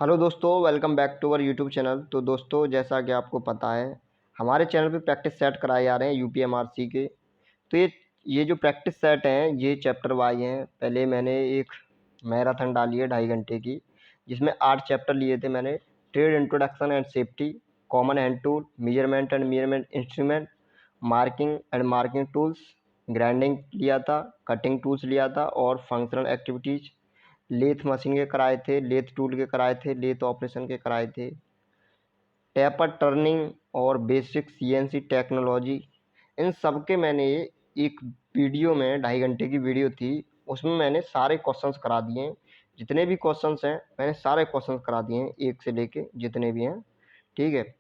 Hello दोस्तों, welcome back to our YouTube channel. तो दोस्तों, जैसा कि आपको पता है, हमारे चैनल पे प्रैक्टिस सेट कराए जा रहे हैं यूपीएमआरसी के। तो ये जो प्रैक्टिस सेट हैं, ये चैप्टर वाइज हैं। पहले मैंने एक मैराथन डाली है 2.5 घंटे की, जिसमें 8 चैप्टर लिए थे मैंने। Trade introduction and safety, common hand tool, measurement and measurement instrument, marking and marking tools, grinding लिया था, कटिंग टूल्स लिया था, और फंक्शनल एक्टिविटीज़। लेथ मशीन के कराए थे, लेथ टूल के कराए थे, लेथ ऑपरेशन के कराए थे, टेपर टर्निंग और बेसिक सीएनसी टेक्नोलॉजी। इन सब के मैंने एक वीडियो में 2.5 घंटे की वीडियो थी, उसमें मैंने सारे क्वेश्चंस करा दिए हैं। जितने भी क्वेश्चंस हैं मैंने सारे क्वेश्चंस करा दिए हैं, एक से लेके जितने भी हैं। ठीक है,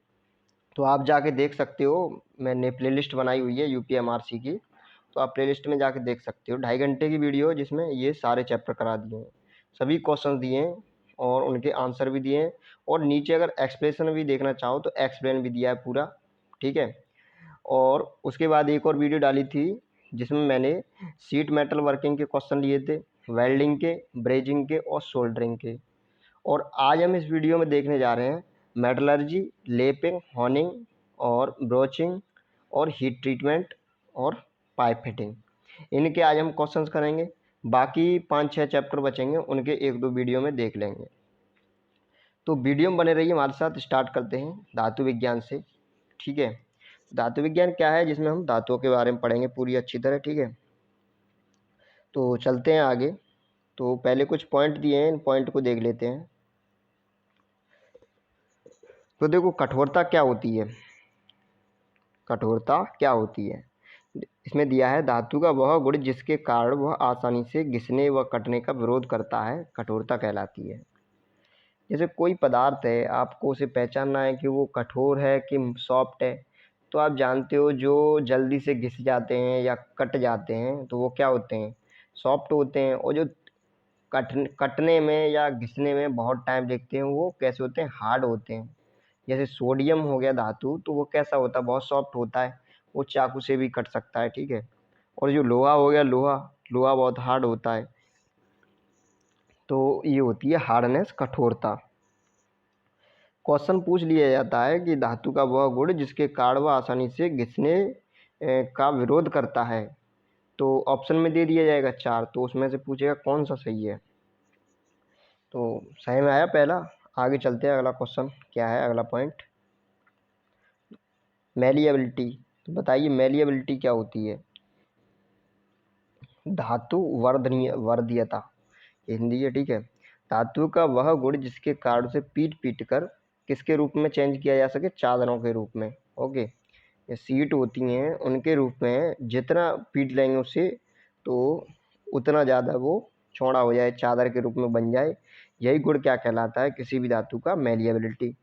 तो आप जाके देख सकते हो। मैंने प्लेलिस्ट बनाई हुई है यूपीएमआरसी की, तो आप प्लेलिस्ट में जाके देख सकते हो। 2.5 घंटे की वीडियो जिसमें ये सारे चैप्टर करा दिए हैं, सभी क्वेश्चन दिए हैं और उनके आंसर भी दिए हैं। और नीचे अगर एक्सप्लेनेशन भी देखना चाहो तो एक्सप्लेन भी दिया है पूरा। ठीक है, और उसके बाद एक और वीडियो डाली थी जिसमें मैंने सीट मेटल वर्किंग के क्वेश्चन लिए थे, वेल्डिंग के, ब्रेजिंग के और सोल्डरिंग के। और आज हम इस वीडियो में देखने जा रहे हैं मेटलर्जी, लेपिंग, हॉनिंग और ब्रोचिंग और हीट ट्रीटमेंट और पाइप फिटिंग। इनके आज हम क्वेश्चंस करेंगे। बाकी 5-6 चैप्टर बचेंगे, उनके 1-2 वीडियो में देख लेंगे। तो वीडियो में बने रहिए हमारे साथ। स्टार्ट करते हैं धातु विज्ञान से। ठीक है, धातु विज्ञान क्या है, जिसमें हम धातुओं के बारे में पढ़ेंगे पूरी अच्छी तरह। ठीक है, तो चलते हैं आगे। तो पहले कुछ पॉइंट दिए हैं, इन पॉइंट को देख लेते हैं। तो देखो, कठोरता क्या होती है। कठोरता क्या होती है, इसमें दिया है धातु का वह गुण जिसके कारण वह आसानी से घिसने व कटने का विरोध करता है, कठोरता कहलाती है। जैसे कोई पदार्थ है, आपको उसे पहचानना है कि वो कठोर है कि सॉफ्ट है। तो आप जानते हो जो जल्दी से घिस जाते हैं या कट जाते हैं तो वो क्या होते हैं, सॉफ्ट होते हैं। और जो कटने में या घिसने में बहुत टाइम लगते हैं वो कैसे होते हैं, हार्ड होते हैं। जैसे सोडियम हो गया धातु, तो वो कैसा होता है, बहुत सॉफ्ट होता है, वो चाकू से भी कट सकता है। ठीक है, और जो लोहा हो गया, लोहा लोहा बहुत हार्ड होता है। तो ये होती है हार्डनेस, कठोरता। क्वेश्चन पूछ लिया जाता है कि धातु का वह गुण जिसके कारण वह आसानी से घिसने का विरोध करता है। तो ऑप्शन में दे दिया जाएगा 4, तो उसमें से पूछेगा कौन सा सही है। तो सही में आया पहला। आगे चलते हैं, अगला क्वेश्चन क्या है, अगला पॉइंट मैलिएबिलिटी। तो बताइए मैलिएबिलिटी क्या होती है। धातु वर्धनीयता, हिंदी है। ठीक है, धातु का वह गुण जिसके कारण से पीट पीट कर किसके रूप में चेंज किया जा सके, चादरों के रूप में। ओके, ये सीट होती हैं उनके रूप में जितना पीट लेंगे उससे तो उतना ज़्यादा वो चौड़ा हो जाए, चादर के रूप में बन जाए। यही गुण क्या कहलाता है, किसी भी धातु का, मैलिएबिलिटी।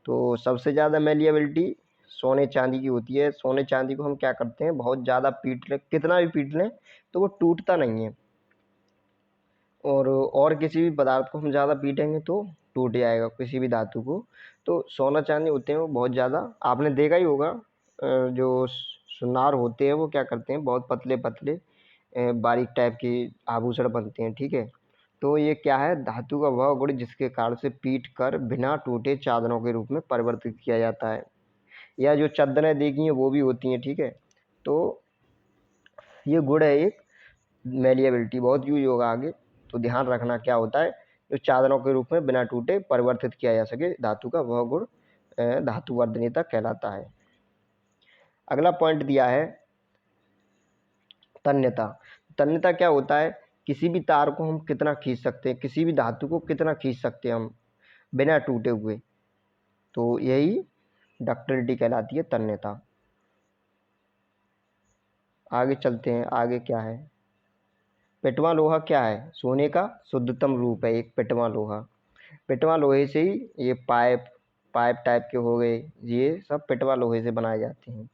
तो सबसे ज़्यादा मैलिएबिलिटी सोने चांदी की होती है। सोने चांदी को हम क्या करते हैं, बहुत ज़्यादा पीट लें, कितना भी पीट लें तो वो टूटता नहीं है। और किसी भी पदार्थ को हम ज़्यादा पीटेंगे तो टूट जाएगा, किसी भी धातु को। तो सोना चांदी होते हैं वो बहुत ज़्यादा, आपने देखा ही होगा, जो सुनार होते हैं वो क्या करते हैं, बहुत पतले पतले बारीक टाइप के आभूषण बनते हैं। ठीक है, तो ये क्या है, धातु का वह गुण जिसके कारण से पीट कर बिना टूटे चादरों के रूप में परिवर्तित किया जाता है। या जो चादरें देखी हैं वो भी होती हैं। ठीक है, तो ये गुण है एक, मैलिएबिलिटी बहुत यूज होगा आगे, तो ध्यान रखना क्या होता है, जो चादरों के रूप में बिना टूटे परिवर्तित किया जा सके, धातु का वह गुण धातु वर्धनीयता कहलाता है। अगला पॉइंट दिया है तन्यता। तन्यता क्या होता है, किसी भी तार को हम कितना खींच सकते हैं, किसी भी धातु को कितना खींच सकते हैं हम बिना टूटे हुए, तो यही डक्टिलिटी कहलाती है, तन्यता। आगे चलते हैं, आगे क्या है, पिटवा लोहा क्या है, सोने का शुद्धतम रूप है एक पिटवा लोहा। पिटवा लोहे से ही ये पाइप पाइप टाइप के हो गए, ये सब पिटवा लोहे से बनाए जाते हैं।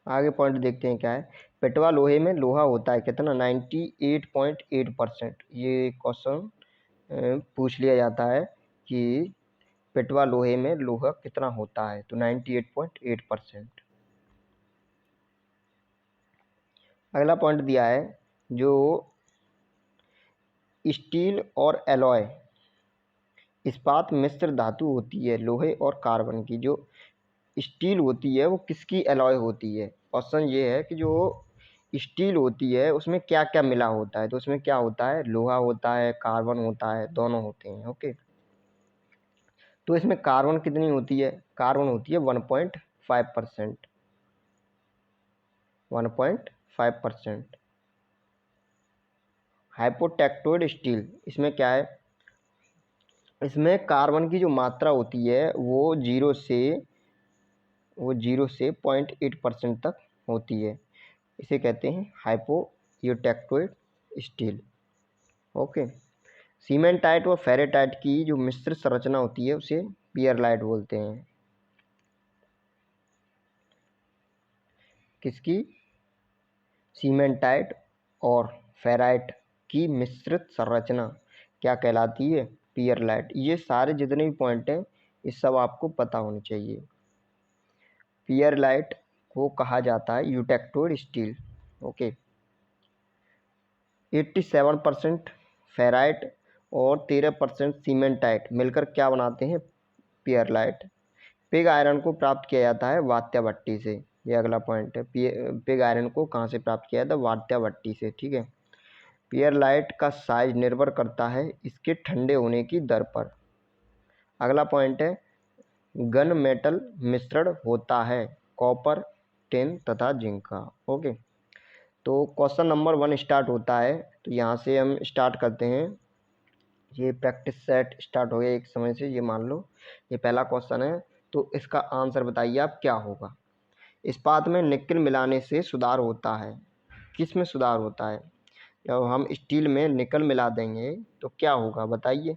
आगे पॉइंट देखते हैं क्या है, पिटवा लोहे में लोहा होता है कितना, 98.8%। ये क्वेश्चन पूछ लिया जाता है कि पिटवा लोहे में लोहा कितना होता है, तो 98.8%। अगला पॉइंट दिया है जो स्टील और एलॉय इस्पात मिश्र धातु होती है लोहे और कार्बन की। जो स्टील होती है वो किसकी एलॉय होती है? क्वेश्चन ये है कि जो स्टील होती है उसमें क्या क्या मिला होता है, तो उसमें क्या होता है, लोहा होता है, कार्बन होता है, दोनों होते हैं। ओके, तो इसमें कार्बन कितनी होती है? कार्बन होती है 1.5%। 1.5%। हाइपोटेक्टोइड स्टील, इसमें क्या है, इसमें कार्बन की जो मात्रा होती है वो 0 से 0.8% तक होती है। इसे कहते हैं हाइपोटेक्टोइड स्टील। ओके, सीमेंटाइट व फेरेटाइट की जो मिश्र संरचना होती है उसे पियरलाइट बोलते हैं। किसकी? सीमेंटाइट और फेराइट की मिश्रित संरचना क्या कहलाती है? पियरलाइट। ये सारे जितने भी पॉइंट हैं ये सब आपको पता होने चाहिए। पियरलाइट को कहा जाता है यूटेक्टोइड स्टील। ओके, 87% फेराइट और 13% सीमेंटाइट मिलकर क्या बनाते हैं? पियरलाइट। पिग आयरन को प्राप्त किया जाता है वात्या भट्टी से। ये अगला पॉइंट है, पिग आयरन को कहाँ से प्राप्त किया जाता है? वात्या भट्टी से। ठीक है, पियरलाइट का साइज निर्भर करता है इसके ठंडे होने की दर पर। अगला पॉइंट है, गन मेटल मिश्रण होता है कॉपर, टिन तथा जिंक का। ओके, तो क्वेश्चन नंबर 1 स्टार्ट होता है। तो यहाँ से हम स्टार्ट करते हैं। ये प्रैक्टिस सेट स्टार्ट हो गया एक समय से, ये मान लो ये पहला क्वेश्चन है। तो इसका आंसर बताइए आप क्या होगा। इस्पात में निकेल मिलाने से सुधार होता है। किस में सुधार होता है? जब हम स्टील में निकल मिला देंगे तो क्या होगा बताइए।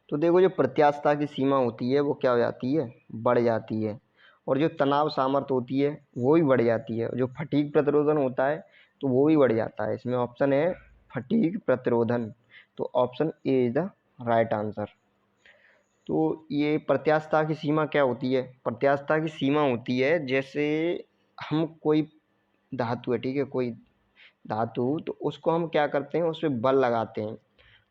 तो देखो, जो प्रत्यास्थता की सीमा होती है वो क्या हो जाती है? बढ़ जाती है। और जो तनाव सामर्थ्य होती है वो भी बढ़ जाती है। जो फटीग प्रतिरोधन होता है तो वो भी बढ़ जाता है। इसमें ऑप्शन है फटीग प्रतिरोधन, तो option A is the right answer. तो ये प्रत्यास्थता की सीमा क्या होती है? प्रत्यास्थता की सीमा होती है, जैसे हम कोई धातु है, ठीक है, कोई धातु, तो उसको हम क्या करते हैं, उस पर बल लगाते हैं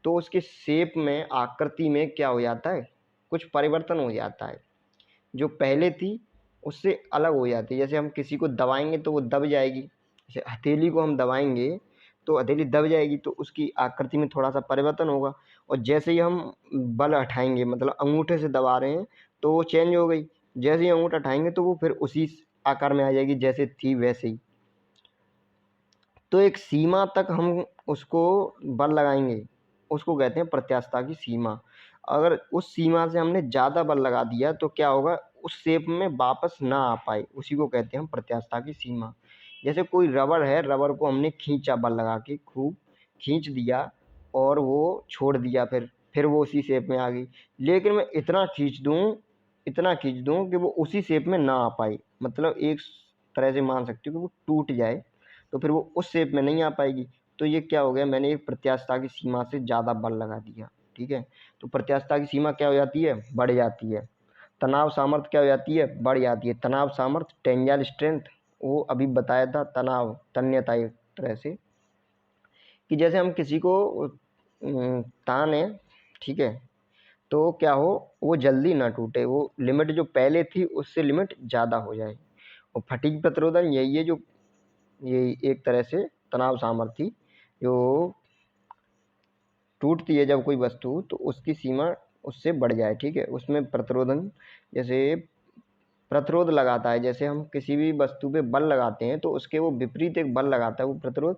तो उसके शेप में, आकृति में क्या हो जाता है? कुछ परिवर्तन हो जाता है। जो पहले थी उससे अलग हो जाती है। जैसे हम किसी को दबाएंगे तो वो दब जाएगी। जैसे हथेली को हम दबाएंगे तो हथेली दब जाएगी, तो उसकी आकृति में थोड़ा सा परिवर्तन होगा। और जैसे ही हम बल हटाएंगे, मतलब अंगूठे से दबा रहे हैं तो वो चेंज हो गई। जैसे ही अंगूठा हटाएंगे तो वो फिर उसी आकार में आ जाएगी जैसे थी वैसे ही। तो एक सीमा तक हम उसको बल लगाएंगे, उसको कहते हैं प्रत्यास्थता की सीमा। अगर उस सीमा से हमने ज़्यादा बल लगा दिया तो क्या होगा? उस शेप में वापस ना आ पाए, उसी को कहते हैं हम प्रत्यास्थता की सीमा। जैसे कोई रबर है, रबर को हमने खींचा, बल लगा के खूब खींच दिया और वो छोड़ दिया, फिर वो उसी शेप में आ गई। लेकिन मैं इतना खींच दूँ कि वो उसी शेप में ना आ पाई, मतलब एक तरह से मान सकते हो कि वो टूट जाए, तो फिर वो उस शेप में नहीं आ पाएगी। तो ये क्या हो गया? मैंने एक प्रत्यास्थता की सीमा से ज़्यादा बल लगा दिया। ठीक है, तो प्रत्यास्थता की सीमा क्या हो जाती है? बढ़ जाती है। तनाव सामर्थ्य क्या हो जाती है? बढ़ जाती है। तनाव सामर्थ्य, टेंजाइल स्ट्रेंथ, वो अभी बताया था, तनाव, तन्यता, एक तरह से कि जैसे हम किसी को ताने, ठीक है, तो क्या हो, वो जल्दी ना टूटे, वो लिमिट जो पहले थी उससे लिमिट ज़्यादा हो जाए। और फटीग प्रतिरोधन यही है, जो ये एक तरह से तनाव सामर्थ्य जो टूटती है जब कोई वस्तु, तो उसकी सीमा उससे बढ़ जाए। ठीक है, उसमें प्रतिरोधन, जैसे प्रतिरोध लगाता है, जैसे हम किसी भी वस्तु पे बल लगाते हैं तो उसके वो विपरीत एक बल लगाता है, वो प्रतिरोध,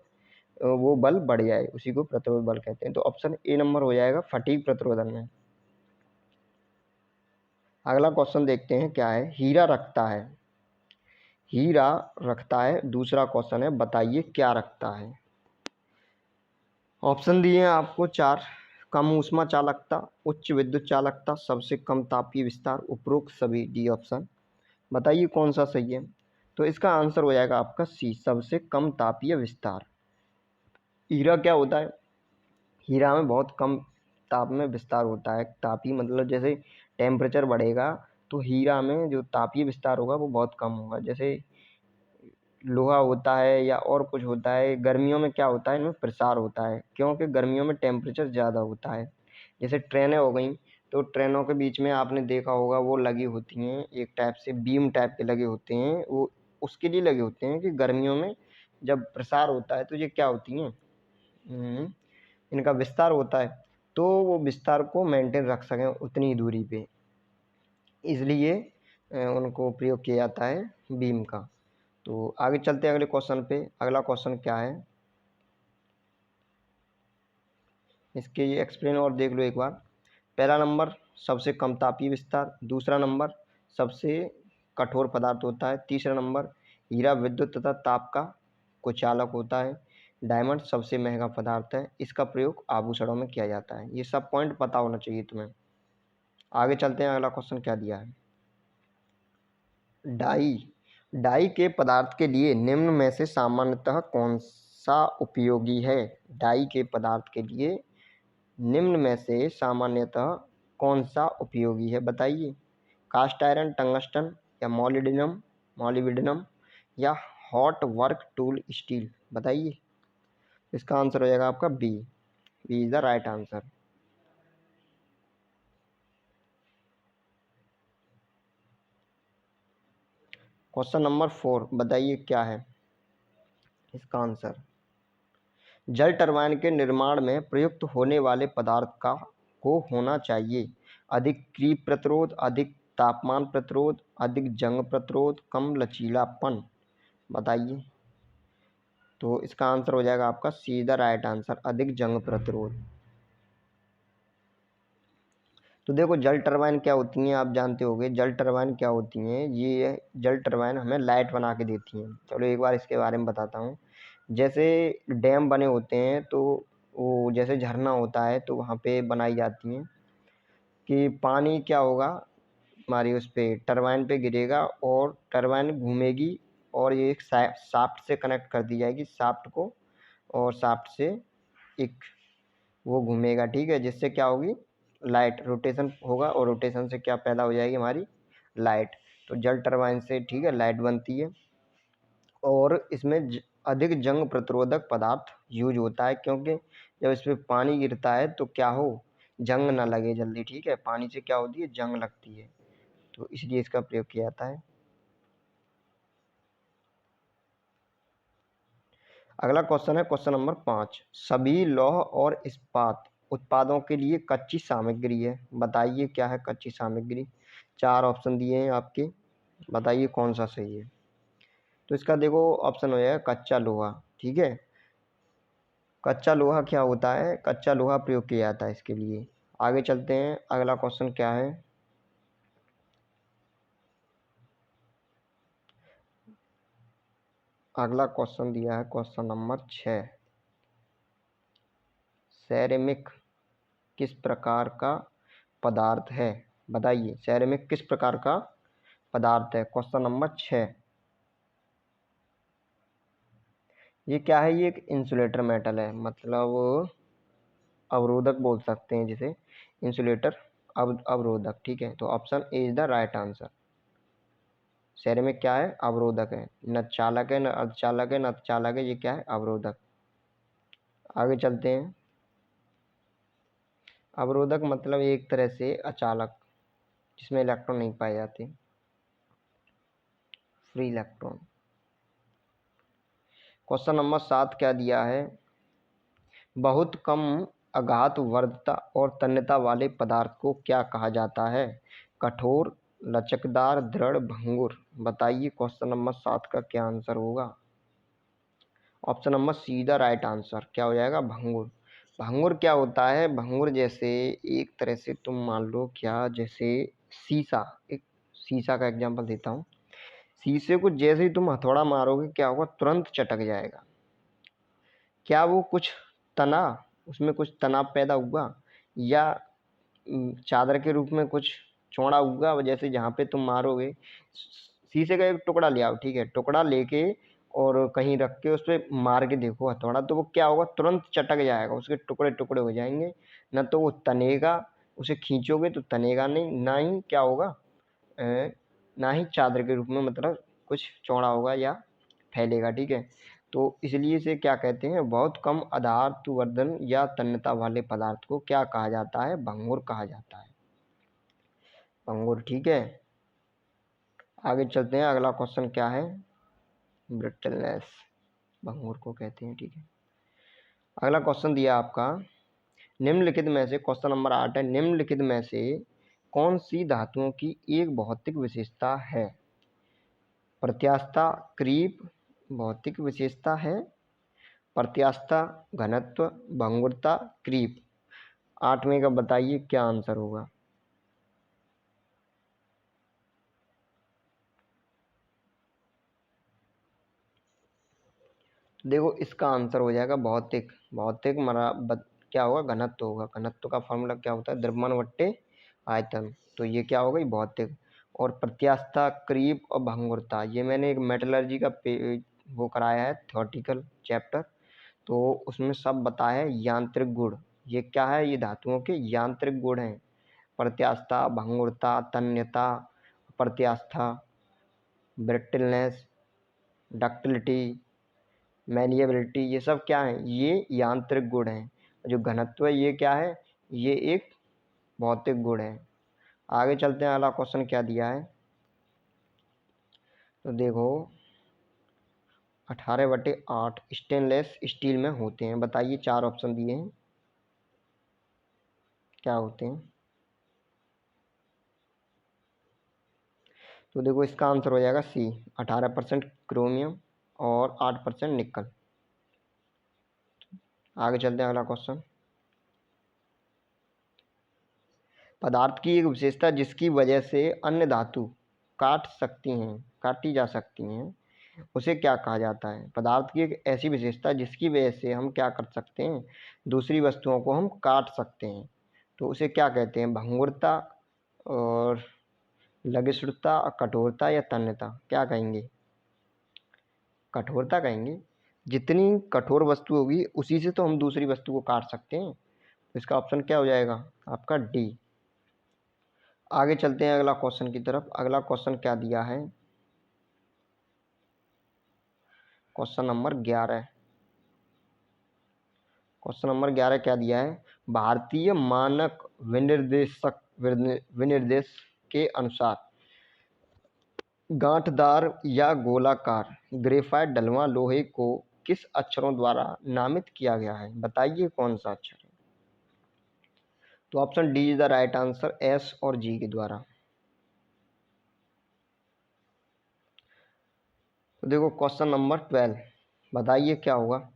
वो बल बढ़ जाए, उसी को प्रतिरोध बल कहते हैं। तो ऑप्शन ए नंबर हो जाएगा फटीग प्रतिरोधन में। अगला क्वेश्चन देखते हैं क्या है। हीरा रखता है, दूसरा क्वेश्चन है, बताइए क्या रखता है। ऑप्शन दिए हैं आपको 4। कम ऊष्मा चालकता, उच्च विद्युत चालकता, सबसे कम तापीय विस्तार, उपरोक्त सभी। D option. बताइए कौन सा सही है। तो इसका आंसर हो जाएगा आपका सी, सबसे कम तापीय विस्तार। हीरा क्या होता है? हीरा में बहुत कम ताप में विस्तार होता है। तापीय मतलब जैसे टेम्परेचर बढ़ेगा तो हीरा में जो तापीय विस्तार होगा वो बहुत कम होगा। जैसे लोहा होता है या और कुछ होता है, गर्मियों में क्या होता है, इनमें प्रसार होता है, क्योंकि गर्मियों में टेम्परेचर ज़्यादा होता है। जैसे ट्रेनें हो गई, तो ट्रेनों के बीच में आपने देखा होगा वो लगी होती हैं, एक टाइप से बीम टाइप के लगे होते हैं, वो उसके लिए लगे होते हैं कि गर्मियों में जब प्रसार होता है तो ये क्या होती हैं, इनका विस्तार होता है, तो वो विस्तार को मेंटेन रख सकें उतनी ही दूरी पे, इसलिए उनको प्रयोग किया जाता है बीम का। तो आगे चलते हैं अगले क्वेश्चन पे। अगला क्वेश्चन क्या है, इसके ये एक्सप्लेन और देख लो एक बार। पहला नंबर सबसे कम तापीय विस्तार, दूसरा नंबर सबसे कठोर पदार्थ होता है, तीसरा नंबर हीरा विद्युत तथा ताप का कुचालक होता है, डायमंड सबसे महंगा पदार्थ है, इसका प्रयोग आभूषणों में किया जाता है। ये सब पॉइंट पता होना चाहिए तुम्हें। आगे चलते हैं, अगला क्वेश्चन क्या दिया है। डाई, डाई के पदार्थ के लिए निम्न में से सामान्यतः कौन सा उपयोगी है। डाई के पदार्थ के लिए निम्न में से सामान्यतः कौन सा उपयोगी है, बताइए। कास्ट आयरन, टंगस्टन या मॉलिब्डेनम या हॉट वर्क टूल स्टील, बताइए। इसका आंसर हो जाएगा आपका B. B is the right answer. Question number 4, बताइए क्या है इसका आंसर। जल टरबाइन के निर्माण में प्रयुक्त होने वाले पदार्थ का को होना चाहिए अधिक क्रीप प्रतिरोध, अधिक तापमान प्रतिरोध, अधिक जंग प्रतिरोध, कम लचीलापन, बताइए। तो इसका आंसर हो जाएगा आपका सीधा राइट आंसर, अधिक जंग प्रतिरोध। तो देखो जल टरबाइन क्या होती हैं, आप जानते होंगे जल टरबाइन क्या होती हैं। ये जल टरबाइन हमें लाइट बना के देती हैं। चलो एक बार इसके बारे में बताता हूँ। जैसे डैम बने होते हैं, तो वो जैसे झरना होता है तो वहाँ पे बनाई जाती हैं कि पानी क्या होगा, हमारी उस पे टरबाइन पे गिरेगा और टरबाइन घूमेगी और ये एक शाफ्ट से कनेक्ट कर दी जाएगी शाफ्ट को, और शाफ्ट से एक वो घूमेगा, ठीक है, जिससे क्या होगी, लाइट रोटेशन होगा और रोटेशन से क्या पैदा हो जाएगी, हमारी लाइट। तो जल टरबाइन से, ठीक है, लाइट बनती है। और इसमें अधिक जंग प्रतिरोधक पदार्थ यूज होता है, क्योंकि जब इस पर पानी गिरता है तो क्या हो, जंग ना लगे जल्दी, ठीक है, पानी से क्या होती है, जंग लगती है, तो इसलिए इसका प्रयोग किया जाता है। अगला क्वेश्चन है क्वेश्चन नंबर 5, सभी लौह और इस्पात उत्पादों के लिए कच्ची सामग्री है, बताइए क्या है कच्ची सामग्री। 4 ऑप्शन दिए हैं आपके, बताइए कौन सा सही है। तो इसका देखो ऑप्शन हो जाएगा कच्चा लोहा, ठीक है। कच्चा लोहा क्या होता है, कच्चा लोहा प्रयोग किया जाता है इसके लिए। आगे चलते हैं, अगला क्वेश्चन क्या है। अगला क्वेश्चन दिया है क्वेश्चन नंबर 6, सेरेमिक किस प्रकार का पदार्थ है, बताइए। सेरेमिक किस प्रकार का पदार्थ है, क्वेश्चन नंबर 6। ये क्या है, ये एक इंसुलेटर मेटल है, मतलब अवरोधक बोल सकते हैं जिसे, इंसुलेटर अवरोधक, ठीक है। तो option A is the right answer. Ceramic क्या है, अवरोधक है, न चालक है, न अर्धचालक है, न चालक है, ये क्या है, अवरोधक। आगे चलते हैं। अवरोधक मतलब एक तरह से अचालक, जिसमें इलेक्ट्रॉन नहीं पाए जाते, फ्री इलेक्ट्रॉन। क्वेश्चन नंबर 7 क्या दिया है, बहुत कम आघात वर्धता और तन्यता वाले पदार्थ को क्या कहा जाता है, कठोर, लचकदार, दृढ़, भंगुर, बताइए। क्वेश्चन नंबर 7 का क्या आंसर होगा। ऑप्शन नंबर सीधा राइट आंसर, क्या हो जाएगा, भंगुर। भंगुर क्या होता है, भंगुर जैसे एक तरह से तुम मान लो क्या, जैसे शीशा, एक शीशा का एग्जांपल देता हूँ। शीशे को जैसे ही तुम हथौड़ा मारोगे क्या होगा, तुरंत चटक जाएगा। क्या वो कुछ तना, उसमें कुछ तनाव पैदा हुआ, या चादर के रूप में कुछ चौड़ा हुआ, जैसे जहाँ पे तुम मारोगे, शीशे का एक टुकड़ा ले आओ, ठीक है, टुकड़ा लेके और कहीं रख के उस पर मार के देखो हथौड़ा, तो वो क्या होगा, तुरंत चटक जाएगा, उसके टुकड़े टुकड़े हो जाएंगे। न तो वो तनेगा, उसे खींचोगे तो तनेगा नहीं, ना ही क्या होगा, ना ही चादर के रूप में मतलब कुछ चौड़ा होगा या फैलेगा, ठीक है। तो इसलिए इसे क्या कहते हैं, बहुत कम आधारत्ववर्धन या तन्यता वाले पदार्थ को क्या कहा जाता है, भंगुर कहा जाता है, भंगुर, ठीक है। आगे चलते हैं, अगला क्वेश्चन क्या है, ब्रिटलनेस, भंगुर को कहते हैं, ठीक है। अगला क्वेश्चन दिया आपका, निम्नलिखित में से, क्वेश्चन नंबर 8 है, निम्नलिखित में से कौन सी धातुओं की एक भौतिक विशेषता है, प्रत्यास्थता, क्रीप भौतिक विशेषता है, प्रत्यास्थता, घनत्व, भंगुरता, क्रीप। 8 में का बताइए क्या आंसर होगा। देखो इसका आंसर हो जाएगा भौतिक, भौतिक क्या होगा, घनत्व होगा। घनत्व का फॉर्मूला क्या होता है, द्रव्यमान बट्टे आयतन, तो ये क्या हो गई, भौतिक। और प्रत्यास्थता, क्रीप और भंगुरता, ये मैंने एक मेटलर्जी का वो कराया है थ्योरेटिकल चैप्टर, तो उसमें सब बताया है यांत्रिक गुण, ये क्या है, ये धातुओं के यांत्रिक गुण हैं। प्रत्यास्थता, भंगुरता, तन्यता, प्रत्यास्था, ब्रिटलनेस, डक्टिलिटी, मैलिएबिलिटी, ये सब क्या है, ये यांत्रिक गुण हैं। जो घनत्व है ये क्या है, ये एक भौतिक गुण है। आगे चलते हैं, अगला क्वेश्चन क्या दिया है, तो देखो 18/8 स्टेनलेस स्टील में होते हैं, बताइए, 4 ऑप्शन दिए हैं, क्या होते हैं। तो देखो इसका आंसर हो जाएगा सी, 18% क्रोमियम और 8% निकल। आगे चलते हैं, अगला क्वेश्चन, पदार्थ की एक विशेषता जिसकी वजह से अन्य धातु काटी जा सकती हैं, उसे क्या कहा जाता है। पदार्थ की एक ऐसी विशेषता जिसकी वजह से हम क्या कर सकते हैं, दूसरी वस्तुओं को हम काट सकते हैं, तो उसे क्या कहते हैं, भंगुरता और लगिष्णुता, कठोरता या तन्यता, क्या कहेंगे, कठोरता कहेंगे। जितनी कठोर वस्तु होगी उसी से तो हम दूसरी वस्तु को काट सकते हैं, तो इसका ऑप्शन क्या हो जाएगा आपका डी। आगे चलते हैं अगला क्वेश्चन की तरफ। अगला क्वेश्चन क्या दिया है, क्वेश्चन नंबर 11। क्वेश्चन नंबर 11 क्या दिया है, भारतीय मानक विनिर्देश के अनुसार गांठदार या गोलाकार ग्रेफाइट ढलवां लोहे को किस अक्षरों द्वारा नामित किया गया है, बताइए कौन सा अक्षर है। तो option D is the right answer, S और जी के द्वारा। तो देखो क्वेश्चन नंबर 12, बताइए क्या होगा।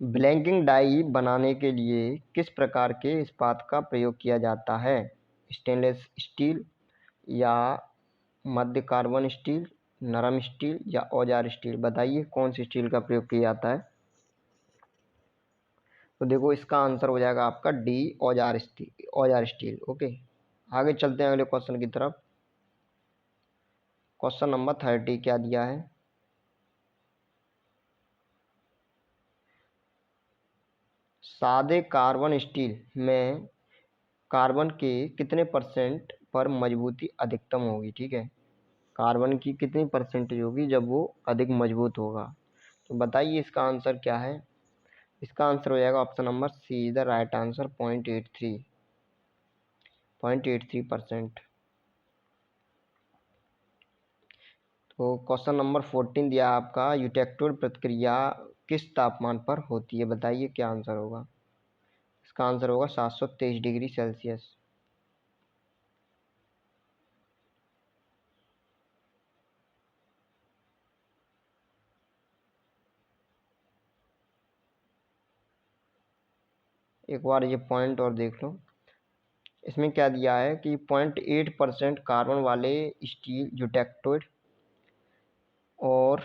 ब्लैंकिंग डाई बनाने के लिए किस प्रकार के इस्पात का प्रयोग किया जाता है, स्टेनलेस स्टील या मध्य कार्बन स्टील, नरम स्टील या औजार स्टील, बताइए कौन सी स्टील का प्रयोग किया जाता है। तो देखो इसका आंसर हो जाएगा आपका डी, औजार स्टील, ओके। आगे चलते हैं अगले क्वेश्चन की तरफ। क्वेश्चन नंबर 30 क्या दिया है, सादे कार्बन स्टील में कार्बन के कितने परसेंट पर मजबूती अधिकतम होगी, ठीक है। कार्बन की कितनी परसेंटेज होगी जब वो अधिक मजबूत होगा, तो बताइए इसका आंसर क्या है। इसका आंसर हो जाएगा option number C, the right answer, 0.83%। तो क्वेश्चन नंबर 14 दिया आपका, यूटेक्टोड प्रतिक्रिया किस तापमान पर होती है, बताइए क्या आंसर होगा। इसका आंसर होगा 723 डिग्री सेल्सियस। एक बार ये पॉइंट और देख लो, इसमें क्या दिया है कि 0.8% कार्बन वाले स्टील यूटेक्टोड और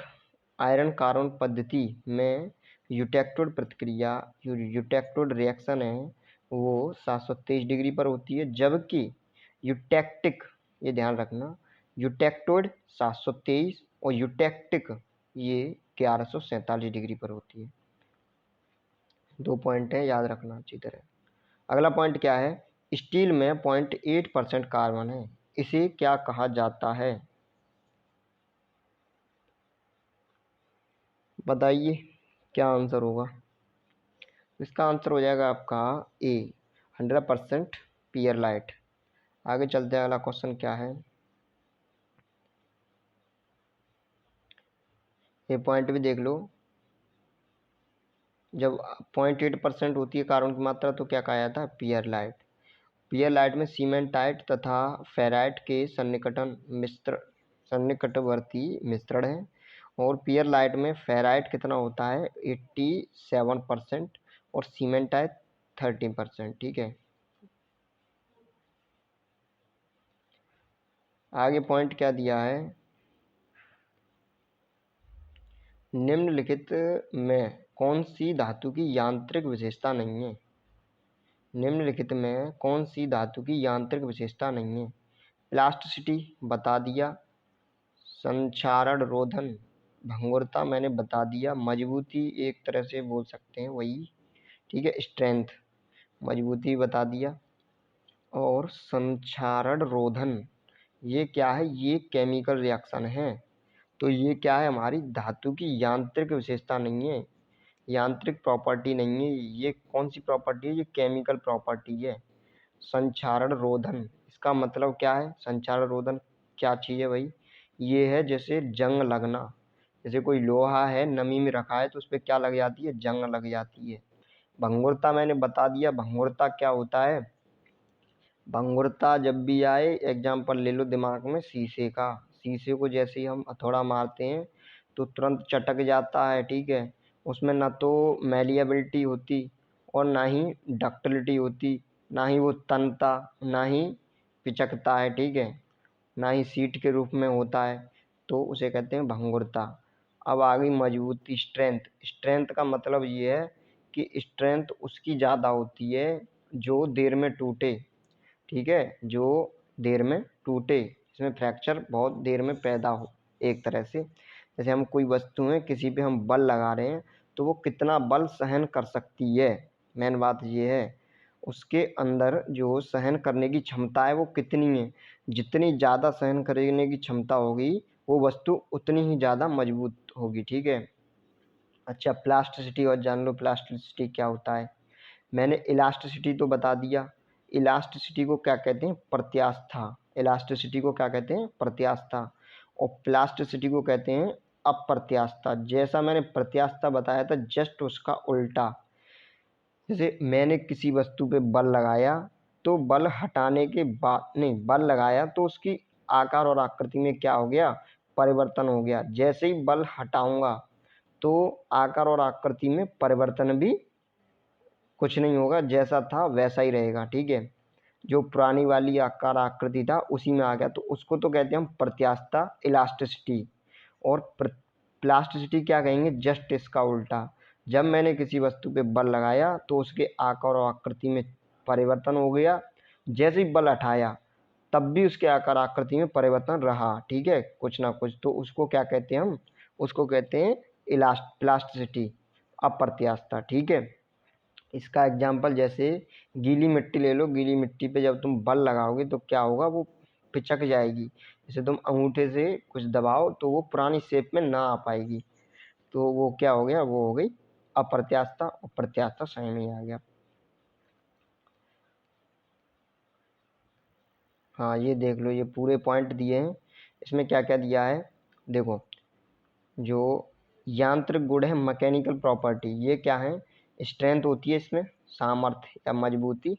आयरन कार्बन पद्धति में यूटेक्टोड रिएक्शन है वो 723 डिग्री पर होती है, जबकि यूटेक्टिक, ये ध्यान रखना, यूटेक्टोड 723 और यूटेक्टिक ये 1147 डिग्री पर होती है। 2 पॉइंट है, याद रखना अच्छी तरह। अगला पॉइंट क्या है, स्टील में 0.8% कार्बन है, इसे क्या कहा जाता है? बताइए क्या आंसर होगा। इसका आंसर हो जाएगा आपका ए, 100% पियर लाइट। आगे चलते हैं, अगला क्वेश्चन क्या है। ये पॉइंट भी देख लो। जब 0.8% होती है कार्बन की मात्रा तो क्या कहा जाता है? पियर लाइट। पियर लाइट में सीमेंटाइट तथा फेराइट के सन्निकटवर्ती मिश्रण है। और पियर लाइट में फेराइट कितना होता है? 87% और सीमेंटाइट 13%। ठीक है, आगे पॉइंट क्या दिया है। निम्नलिखित में कौन सी धातु की यांत्रिक विशेषता नहीं है? निम्नलिखित में कौन सी धातु की यांत्रिक विशेषता नहीं है? प्लास्टिसिटी बता दिया, संक्षारण रोधन भंगुरता मैंने बता दिया, मजबूती एक तरह से बोल सकते हैं वही, ठीक है, स्ट्रेंथ, मजबूती बता दिया। और संक्षारण रोधन ये क्या है? ये केमिकल रिएक्शन है। तो ये क्या है? हमारी धातु की यांत्रिक विशेषता नहीं है, यांत्रिक प्रॉपर्टी नहीं है। ये कौन सी प्रॉपर्टी है? ये केमिकल प्रॉपर्टी है। संक्षारण रोधन, इसका मतलब क्या है? संक्षारण रोधन क्या चीज़ है भाई? ये है जैसे जंग लगना, जैसे कोई लोहा है नमी में रखा है तो उस पर क्या लग जाती है? जंग लग जाती है। भंगुरता मैंने बता दिया, भंगुरता क्या होता है? भंगुरता जब भी आए, एग्जाम्पल ले लो दिमाग में, शीशे का। शीशे को जैसे ही हम हथौड़ा मारते हैं तो तुरंत चटक जाता है, ठीक है। उसमें ना तो मैलिएबिलिटी होती और ना ही डक्टिलिटी होती, ना ही वो तनता, ना ही पिचकता है, ठीक है, ना ही सीट के रूप में होता है। तो उसे कहते हैं भंगुरता। अब आ गई मजबूती, स्ट्रेंथ। स्ट्रेंथ का मतलब ये है कि स्ट्रेंथ उसकी ज़्यादा होती है जो देर में टूटे, ठीक है, जो देर में टूटे, इसमें फ्रैक्चर बहुत देर में पैदा हो। एक तरह से जैसे हम कोई वस्तु है, किसी पे हम बल लगा रहे हैं तो वो कितना बल सहन कर सकती है, मेन बात ये है। उसके अंदर जो सहन करने की क्षमता है वो कितनी है। जितनी ज़्यादा सहन करने की क्षमता होगी वो वस्तु उतनी ही ज़्यादा मजबूत होगी, ठीक है। अच्छा, प्लास्टिसिटी और जान लो, प्लास्टिसिटी क्या होता है। मैंने इलास्टिसिटी तो बता दिया। इलास्टिसिटी को क्या कहते हैं? प्रत्यास्था। इलास्टिसिटी को क्या कहते हैं? प्रत्यास्था। और प्लास्टिसिटी को कहते हैं अप्रत्यास्था। जैसा मैंने प्रत्यास्था बताया था जस्ट उसका उल्टा। जैसे मैंने किसी वस्तु पे बल लगाया तो बल हटाने के बाद, नहीं, बल लगाया तो उसकी आकार और आकृति में क्या हो गया? परिवर्तन हो गया। जैसे ही बल हटाऊंगा तो आकार और आकृति में परिवर्तन भी कुछ नहीं होगा, जैसा था वैसा ही रहेगा, ठीक है। जो पुरानी वाली आकार आकृति था उसी में आ गया, तो उसको तो कहते हैं हम प्रत्यास्था, इलास्टिसिटी। और प्लास्टिसिटी क्या कहेंगे? जस्ट इसका उल्टा। जब मैंने किसी वस्तु पे बल लगाया तो उसके आकार और आकृति में परिवर्तन हो गया, जैसे ही बल हटाया तब भी उसके आकार आकृति में परिवर्तन रहा, ठीक है, कुछ ना कुछ। तो उसको क्या कहते हैं हम? उसको कहते हैं प्लास्टिसिटी, अप्रत्यास्था, ठीक है। इसका एग्जाम्पल जैसे गीली मिट्टी ले लो, गीली मिट्टी पे जब तुम बल लगाओगे तो क्या होगा? वो पिचक जाएगी। जैसे तुम अंगूठे से कुछ दबाओ तो वो पुरानी शेप में ना आ पाएगी। तो वो क्या हो गया? वो हो गई अप्रत्यास्था, और प्रत्यास्था सही में आ गया। हाँ, ये देख लो, ये पूरे पॉइंट दिए हैं। इसमें क्या क्या दिया है देखो। जो यांत्रिक गुण है, मैकेनिकल प्रॉपर्टी, ये क्या है? स्ट्रेंथ होती है इसमें, सामर्थ्य या मजबूती।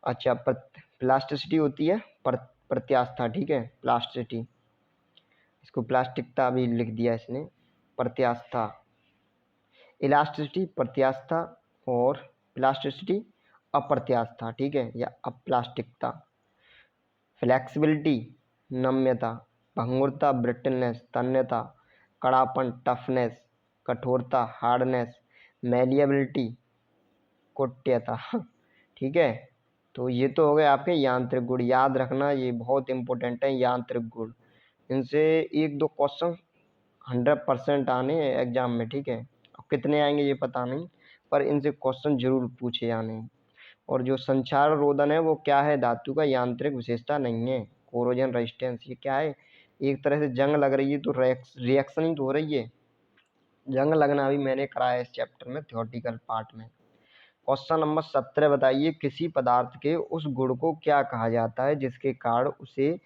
अच्छा, प्लास्टिसिटी होती है प्रत्यास्था, ठीक है, प्लास्टिसिटी। इसको प्लास्टिकता भी लिख दिया इसने, प्रत्यास्था। इलास्टिसिटी प्रत्यास्था और प्लास्टिसिटी अप्रत्यास्था, ठीक है, या अप्लास्टिकता। फ्लेक्सिबिलिटी नम्यता, भंगुरता ब्रिटलनेस, तन्यता, कड़ापन टफनेस, कठोरता हार्डनेस, मैलिएबिलिटी कुट्यता, ठीक है। तो ये तो हो गए आपके यांत्रिक गुण, याद रखना ये बहुत इंपॉर्टेंट है यांत्रिक गुण। इनसे एक दो क्वेश्चन 100% आने हैं एग्जाम में, ठीक है। अब कितने आएंगे ये पता नहीं, पर इनसे क्वेश्चन जरूर पूछे जाने हैं। और जो संचार रोधन है वो क्या है, धातु का यांत्रिक विशेषता नहीं है। कोरोजन रेजिस्टेंस ये क्या है, एक तरह से जंग लग रही है तो रिएक्शन ही तो हो रही है। जंग लगना भी मैंने कराया है इस चैप्टर में थ्योरेटिकल पार्ट में। क्वेश्चन नंबर 17 बताइए, किसी पदार्थ के उस गुण को क्या कहा जाता है जिसके कारण उसे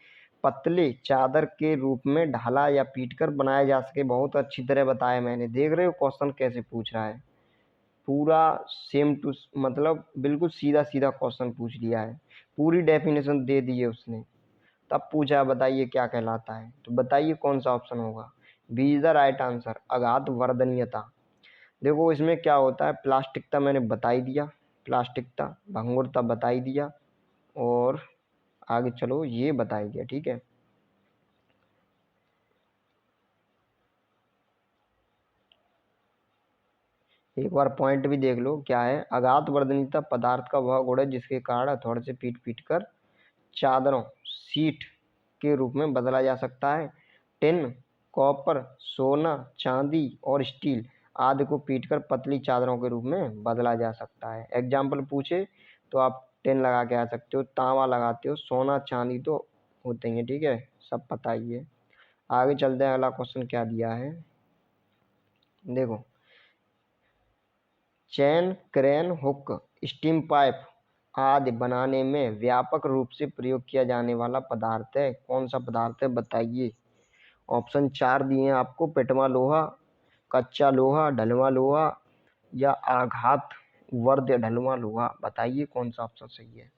पतले चादर के रूप में ढाला या पीटकर बनाया जा सके। बहुत अच्छी तरह बताया मैंने, देख रहे हो क्वेश्चन कैसे पूछ रहा है, पूरा सेम टू मतलब बिल्कुल सीधा सीधा क्वेश्चन पूछ लिया है, पूरी डेफिनेशन दे दी है उसने, तब पूछा बताइए क्या कहलाता है। तो बताइए कौन सा ऑप्शन होगा, B is the right answer, अगाध वर्धनीयता। देखो इसमें क्या होता है, प्लास्टिकता मैंने बता ही दिया, प्लास्टिकता भंगुरता बता ही दिया, और आगे चलो ये बता ही दिया, ठीक है। एक बार पॉइंट भी देख लो क्या है, अगाध वर्धनीयता पदार्थ का वह गुण है जिसके कारण हथौड़े से पीट पीट कर चादरों सीट के रूप में बदला जा सकता है। टिन, कॉपर, सोना, चांदी और स्टील आदि को पीटकर पतली चादरों के रूप में बदला जा सकता है। एग्जाम्पल पूछे तो आप टिन लगा के आ सकते हो, तांबा लगाते हो, सोना चांदी तो होते ही हैं, ठीक है, सब पता ही है। आगे चलते हैं, अगला क्वेश्चन क्या दिया है, देखो, चैन, क्रेन, हुक, स्टीम पाइप आदि बनाने में व्यापक रूप से प्रयोग किया जाने वाला पदार्थ है, कौन सा पदार्थ है बताइए। ऑप्शन 4 दिए हैं आपको, पिटवा लोहा, कच्चा लोहा, ढलवा लोहा या आघात वर्ध्य ढलवा लोहा, बताइए कौन सा ऑप्शन सही है।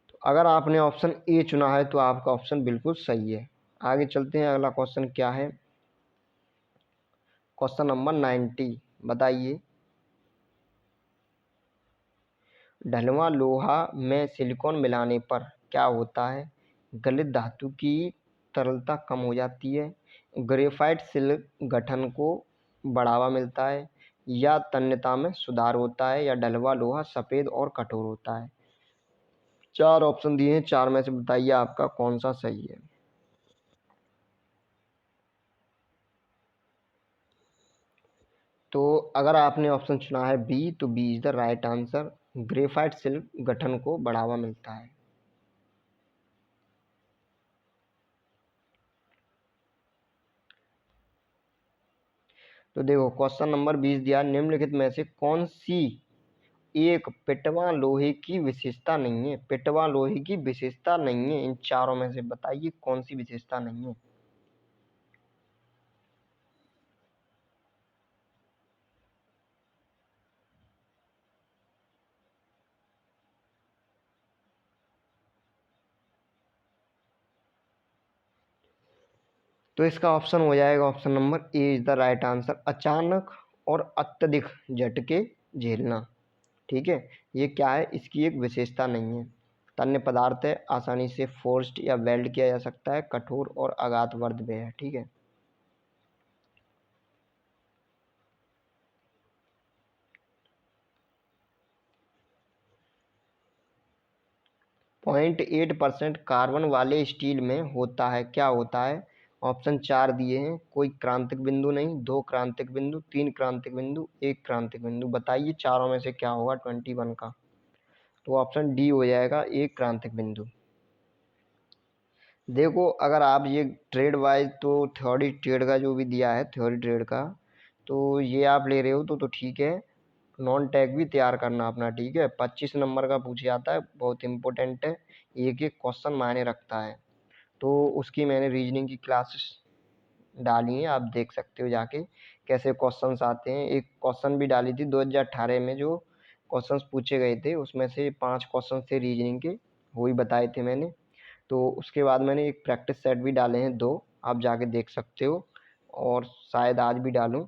तो अगर आपने ऑप्शन ए चुना है तो आपका ऑप्शन बिल्कुल सही है। आगे चलते हैं, अगला क्वेश्चन क्या है, क्वेश्चन नंबर 90 बताइए, ढलवां लोहा में सिलिकॉन मिलाने पर क्या होता है, गलित धातु की तरलता कम हो जाती है, ग्रेफाइट सिल्क गठन को बढ़ावा मिलता है, या तन्यता में सुधार होता है, या ढलवां लोहा सफ़ेद और कठोर होता है। 4 ऑप्शन दिए हैं, 4 में से बताइए आपका कौन सा सही है। तो अगर आपने ऑप्शन चुना है बी तो B is the right answer, graphite सिल्क गठन को बढ़ावा मिलता है। तो देखो क्वेश्चन नंबर 20 दिया, निम्नलिखित में से कौन सी एक पिटवा लोहे की विशेषता नहीं है, पिटवा लोहे की विशेषता नहीं है, इन चारों में से बताइए कौन सी विशेषता नहीं है। तो इसका ऑप्शन हो जाएगा option number A is the right answer, अचानक और अत्यधिक झटके झेलना, ठीक है, ये क्या है, इसकी एक विशेषता नहीं है। तन्य पदार्थ है, आसानी से फोर्स्ड या वेल्ड किया जा सकता है, कठोर और अगाध वर्ध्य है, ठीक है। 0.8% कार्बन वाले स्टील में होता है, क्या होता है। ऑप्शन 4 दिए हैं, कोई क्रांतिक बिंदु नहीं, 2 क्रांतिक बिंदु, 3 क्रांतिक बिंदु, 1 क्रांतिक बिंदु, बताइए चारों में से क्या होगा 21 का। तो ऑप्शन डी हो जाएगा, 1 क्रांतिक बिंदु। देखो अगर आप ये ट्रेड वाइज तो थ्योरी ट्रेड का जो भी दिया है थ्योरी ट्रेड का, तो ये आप ले रहे हो तो ठीक है, नॉन टैग भी तैयार करना अपना, ठीक है। 25 नंबर का पूछ जाता है, बहुत इंपॉर्टेंट है, एक एक क्वेश्चन मायने रखता है। तो उसकी मैंने रीजनिंग की क्लासेस डाली हैं, आप देख सकते हो जाके कैसे क्वेश्चंस आते हैं। एक क्वेश्चन भी डाली थी 2018 में, जो क्वेश्चंस पूछे गए थे उसमें से 5 क्वेश्चन थे रीजनिंग के, वही बताए थे मैंने। तो उसके बाद मैंने एक प्रैक्टिस सेट भी डाले हैं 2, आप जाके देख सकते हो, और शायद आज भी डालूँ,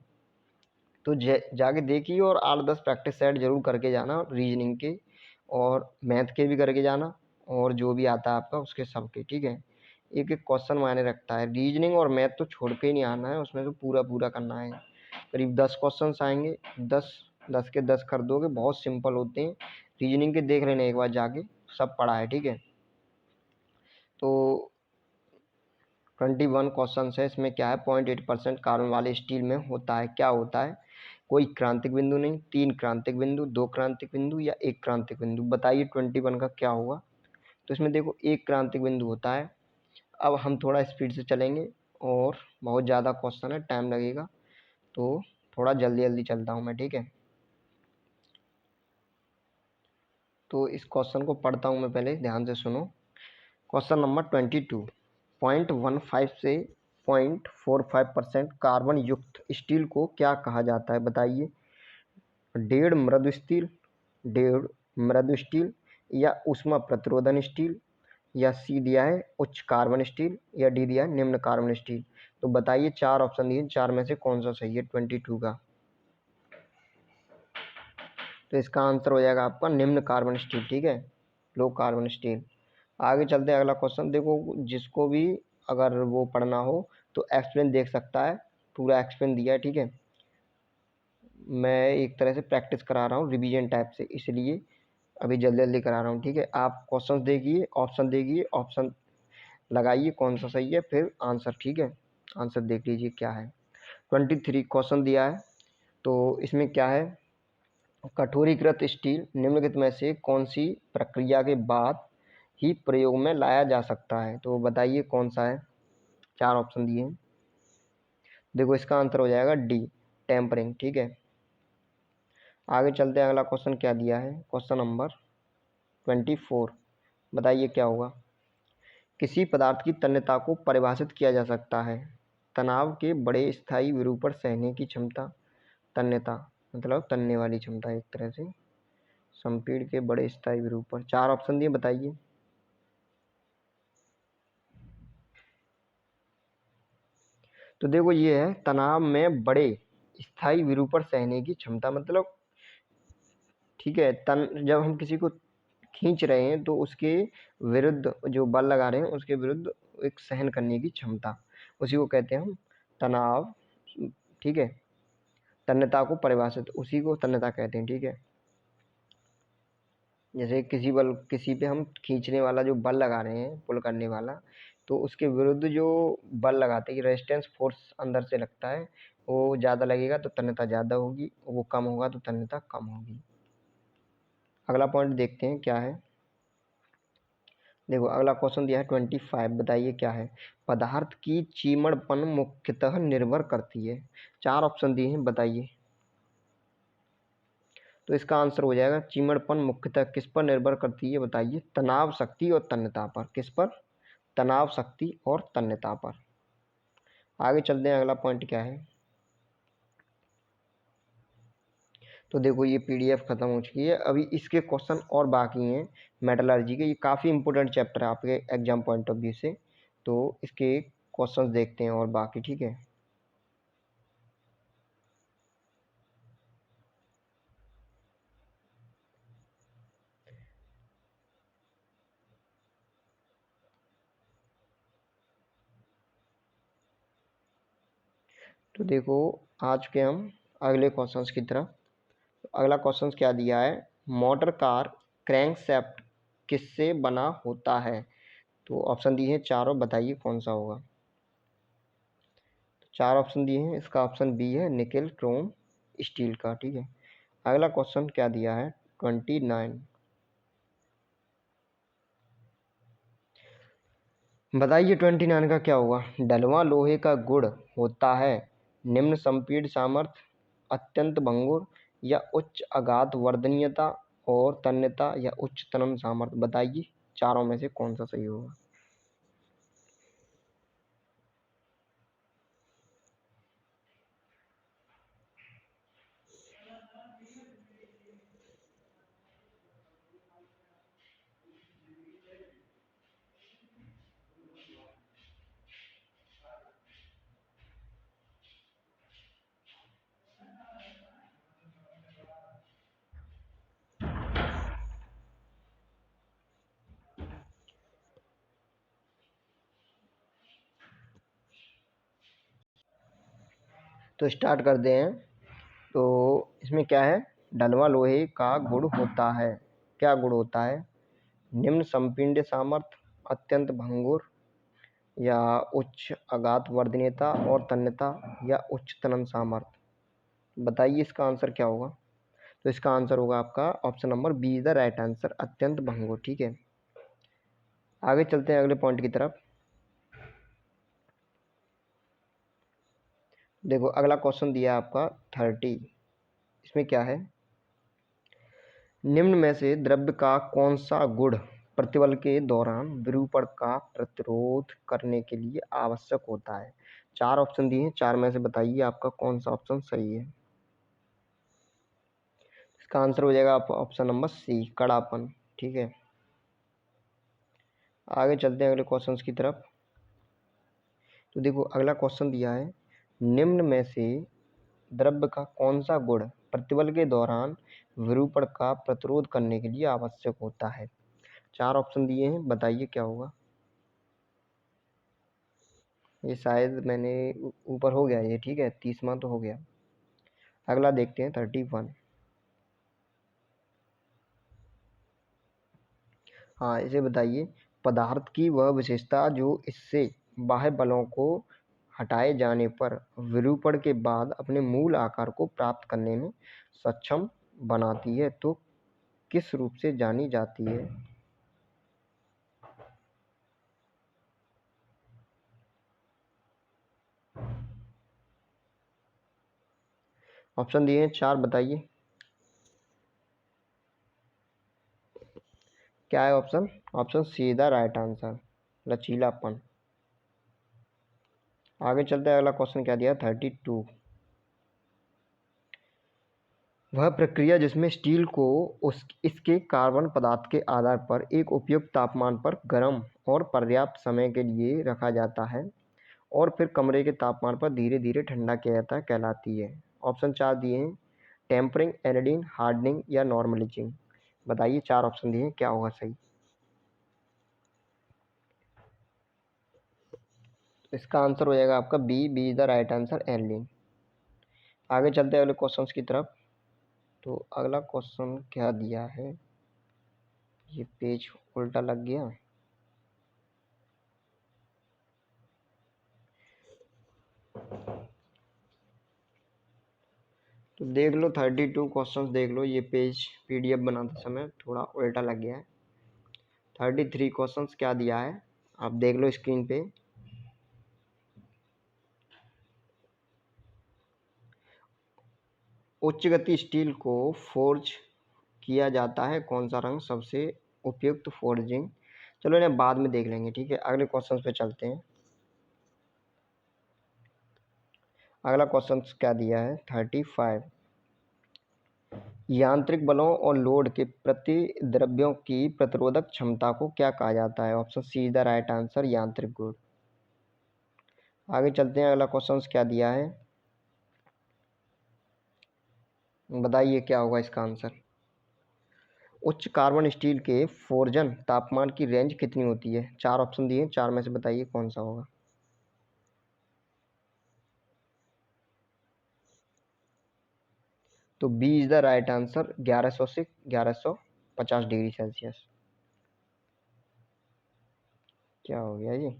तो जाके देखिए, और 8-10 प्रैक्टिस सेट जरूर करके जाना रीजनिंग के, और मैथ के भी करके जाना, और जो भी आता है आपका उसके सब के, ठीक है। एक एक क्वेश्चन मायने रखता है, रीजनिंग और मैथ तो छोड़ के ही नहीं आना है, उसमें तो पूरा पूरा करना है। करीब 10 क्वेश्चन आएंगे, 10 के 10 कर दोगे, बहुत सिंपल होते हैं। रीजनिंग के देख लेना एक बार जाके, सब पढ़ा है, ठीक है। तो 21 क्वेश्चन है, इसमें क्या है, 0.8% कार्बन वाले स्टील में होता है, क्या होता है, कोई क्रांतिक बिंदु नहीं, 3 क्रांतिक बिंदु, 2 क्रांतिक बिंदु या 1 क्रांतिक बिंदु। बताइए 21 का क्या होगा? तो इसमें देखो 1 क्रांतिक बिंदु होता है। अब हम थोड़ा स्पीड से चलेंगे और बहुत ज़्यादा क्वेश्चन है, टाइम लगेगा, तो थोड़ा जल्दी जल्दी चलता हूँ मैं, ठीक है। तो इस क्वेश्चन को पढ़ता हूँ मैं, पहले ध्यान से सुनो। क्वेश्चन नंबर 22, 0.15 से 0.45% कार्बन युक्त स्टील को क्या कहा जाता है? बताइए। डेढ़ मृदु स्टील, डेढ़ मृदु स्टील या ऊष्मा प्रतिरोधन स्टील, या सी दिया है उच्च कार्बन स्टील, या डी दिया है निम्न कार्बन स्टील। तो बताइए, 4 ऑप्शन दिए, 4 में से कौन सा सही है 22 का? तो इसका आंसर हो जाएगा आपका निम्न कार्बन स्टील, ठीक है, लो कार्बन स्टील। आगे चलते हैं, अगला क्वेश्चन देखो। जिसको भी अगर वो पढ़ना हो तो एक्सप्लेन देख सकता है, पूरा एक्सप्लेन दिया है, ठीक है। मैं एक तरह से प्रैक्टिस करा रहा हूँ रिवीजन टाइप से, इसलिए अभी जल्दी जल्दी करा रहा हूँ, ठीक है। आप क्वेश्चन देखिए, ऑप्शन लगाइए कौन सा सही है, फिर आंसर, ठीक है। आंसर देख लीजिए क्या है। 23 क्वेश्चन दिया है, तो इसमें क्या है? कठोरीकृत स्टील निम्नलिखित में से कौन सी प्रक्रिया के बाद ही प्रयोग में लाया जा सकता है? तो बताइए कौन सा है। 4 ऑप्शन दिए हैं, देखो इसका आंसर हो जाएगा डी, टेम्परिंग, ठीक है। आगे चलते हैं, अगला क्वेश्चन क्या दिया है? क्वेश्चन नंबर 24, बताइए क्या होगा? किसी पदार्थ की तन्यता को परिभाषित किया जा सकता है। तनाव के बड़े स्थायी विरूपण सहने की क्षमता, तन्यता मतलब तनने वाली क्षमता, एक तरह से संपीड़ के बड़े स्थायी विरूपण। 4 ऑप्शन दिए, बताइए। तो देखो ये है, तनाव में बड़े स्थायी विरूपण सहने की क्षमता, मतलब ठीक है, तन जब हम किसी को खींच रहे हैं तो उसके विरुद्ध जो बल लगा रहे हैं उसके विरुद्ध एक सहन करने की क्षमता, उसी को कहते हैं हम तनाव, ठीक है। तन्यता को परिभाषित, उसी को तन्यता कहते हैं, ठीक है। जैसे किसी पे हम खींचने वाला जो बल लगा रहे हैं, पुल करने वाला, तो उसके विरुद्ध जो बल लगाते हैं, रेजिस्टेंस फोर्स अंदर से लगता है, वो ज़्यादा लगेगा तो तन्यता ज़्यादा होगी, वो कम होगा तो तन्यता कम होगी। अगला पॉइंट देखते हैं क्या है। देखो अगला क्वेश्चन दिया है 25, बताइए क्या है? पदार्थ की चीमड़पन मुख्यतः निर्भर करती है। 4 ऑप्शन दिए हैं, बताइए। तो इसका आंसर हो जाएगा चीमड़पन मुख्यतः किस पर निर्भर करती है? बताइए। तनाव शक्ति और तन्यता पर। किस पर? तनाव शक्ति और तन्यता पर। आगे चलते हैं, अगला पॉइंट क्या है? तो देखो ये पीडीएफ खत्म हो चुकी है, अभी इसके क्वेश्चन और बाकी हैं मेटलर्जी के। ये काफ़ी इंपॉर्टेंट चैप्टर है आपके एग्जाम पॉइंट ऑफ व्यू से, तो इसके क्वेश्चंस देखते हैं और बाकी, ठीक है। तो देखो आ चुके हम अगले क्वेश्चंस की तरफ। अगला क्वेश्चन क्या दिया है? मोटर कार क्रैंकशाफ्ट किससे बना होता है? तो ऑप्शन दिए हैं चारों, बताइए कौन सा होगा। 4 ऑप्शन दिए हैं, इसका ऑप्शन बी है निकेल क्रोम स्टील का, ठीक है। अगला क्वेश्चन क्या दिया है? 29, बताइए 29 का क्या होगा? ढलवां लोहे का गुण होता है निम्न संपीड़न सामर्थ्य, अत्यंत भंगुर, या उच्च आघात वर्धनीयता और तन्यता, या उच्च तनन सामर्थ्य। बताइए चारों में से कौन सा सही होगा। तो स्टार्ट करते हैं। तो इसमें क्या है? ढलवां लोहे का गुण होता है, क्या गुण होता है? निम्न संपीड्य सामर्थ्य, अत्यंत भंगुर, या उच्च आघात वर्धनीयता और तन्यता, या उच्च तनन सामर्थ्य। बताइए इसका आंसर क्या होगा। तो इसका आंसर होगा आपका option number B is the right answer, अत्यंत भंगुर। ठीक है, आगे चलते हैं अगले पॉइंट की तरफ। देखो अगला क्वेश्चन दिया है आपका 30। इसमें क्या है, निम्न में से द्रव्य का कौन सा गुण प्रतिबल के दौरान विरूपण का प्रतिरोध करने के लिए आवश्यक होता है। चार ऑप्शन दिए हैं, चार में से बताइए आपका कौन सा ऑप्शन सही है। इसका आंसर हो जाएगा ऑप्शन नंबर सी, कड़ापन। ठीक है, आगे चलते हैं अगले क्वेश्चन की तरफ। तो देखो अगला क्वेश्चन दिया है, निम्न में से द्रव्य का कौन सा गुण प्रतिबल के दौरान विरूपण का प्रतिरोध करने के लिए आवश्यक होता है। चार ऑप्शन दिए हैं, बताइए क्या होगा। ये शायद मैंने ऊपर हो गया ये, ठीक है, 30वां तो हो गया। अगला देखते हैं 31। हाँ, इसे बताइए, पदार्थ की वह विशेषता जो इससे बाह्य बलों को हटाए जाने पर विरूपण के बाद अपने मूल आकार को प्राप्त करने में सक्षम बनाती है, तो किस रूप से जानी जाती है। ऑप्शन दिए हैं चार, बताइए क्या है option. Option C the right answer, लचीलापन। आगे चलते हैं, अगला क्वेश्चन क्या दिया 32। वह प्रक्रिया जिसमें स्टील को इसके कार्बन पदार्थ के आधार पर एक उपयुक्त तापमान पर गर्म और पर्याप्त समय के लिए रखा जाता है और फिर कमरे के तापमान पर धीरे धीरे ठंडा किया जाता है, कहलाती है। ऑप्शन चार दिए हैं, टेम्परिंग, एनोडिंग, हार्डनिंग या नॉर्मलिजिंग। बताइए चार ऑप्शन दिए हैं, क्या होगा सही। इसका आंसर हो जाएगा आपका B is the right answer, annealing. आगे चलते हैं अगले क्वेश्चन की तरफ। तो अगला क्वेश्चन क्या दिया है, ये पेज उल्टा लग गया। तो देख लो 32 क्वेश्चंस देख लो, ये पेज पीडीएफ बनाते समय थोड़ा उल्टा लग गया है। 33 क्वेश्चंस क्या दिया है आप देख लो स्क्रीन पे। उच्च गति स्टील को फोर्ज किया जाता है, कौन सा रंग सबसे उपयुक्त फोर्जिंग। चलो इन्हें बाद में देख लेंगे, ठीक है। अगले क्वेश्चन पे चलते हैं। अगला क्वेश्चन क्या दिया है 35। यांत्रिक बलों और लोड के प्रति द्रव्यों की प्रतिरोधक क्षमता को क्या कहा जाता है। Option C is the right answer, यांत्रिक गुण। आगे चलते हैं, अगला क्वेश्चन क्या दिया है, बताइए क्या होगा इसका आंसर। उच्च कार्बन स्टील के फोर्जन तापमान की रेंज कितनी होती है। चार ऑप्शन दिए, चार में से बताइए कौन सा होगा। तो B is the right answer, 1100 से 1150 डिग्री सेल्सियस। क्या हो गया ये।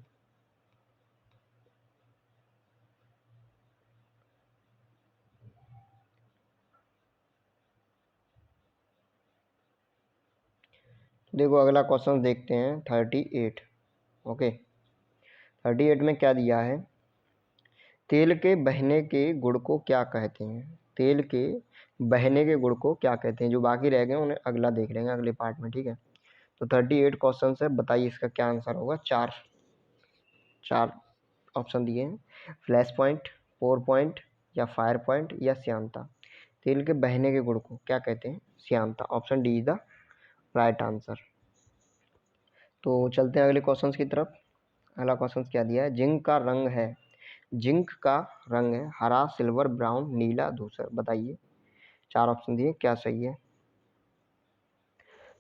देखो अगला क्वेश्चन देखते हैं 38। ओके, 38 में क्या दिया है, तेल के बहने के गुण को क्या कहते हैं। तेल के बहने के गुण को क्या कहते हैं। जो बाकी रह गए उन्हें अगला देख लेंगे अगले पार्ट में, ठीक है। तो 38 क्वेश्चन है, बताइए इसका क्या आंसर होगा। चार चार ऑप्शन दिए हैं, फ्लैश पॉइंट, पोर पॉइंट या फायर पॉइंट या श्यानता। तेल के बहने के गुण को क्या कहते हैं, श्यानता। Option D is the right answer. तो चलते हैं अगले क्वेश्चन की तरफ। अगला क्वेश्चन क्या दिया है, जिंक का रंग है, जिंक का रंग है हरा, सिल्वर, ब्राउन, नीला, धूसर। बताइए चार ऑप्शन दिए, क्या सही है।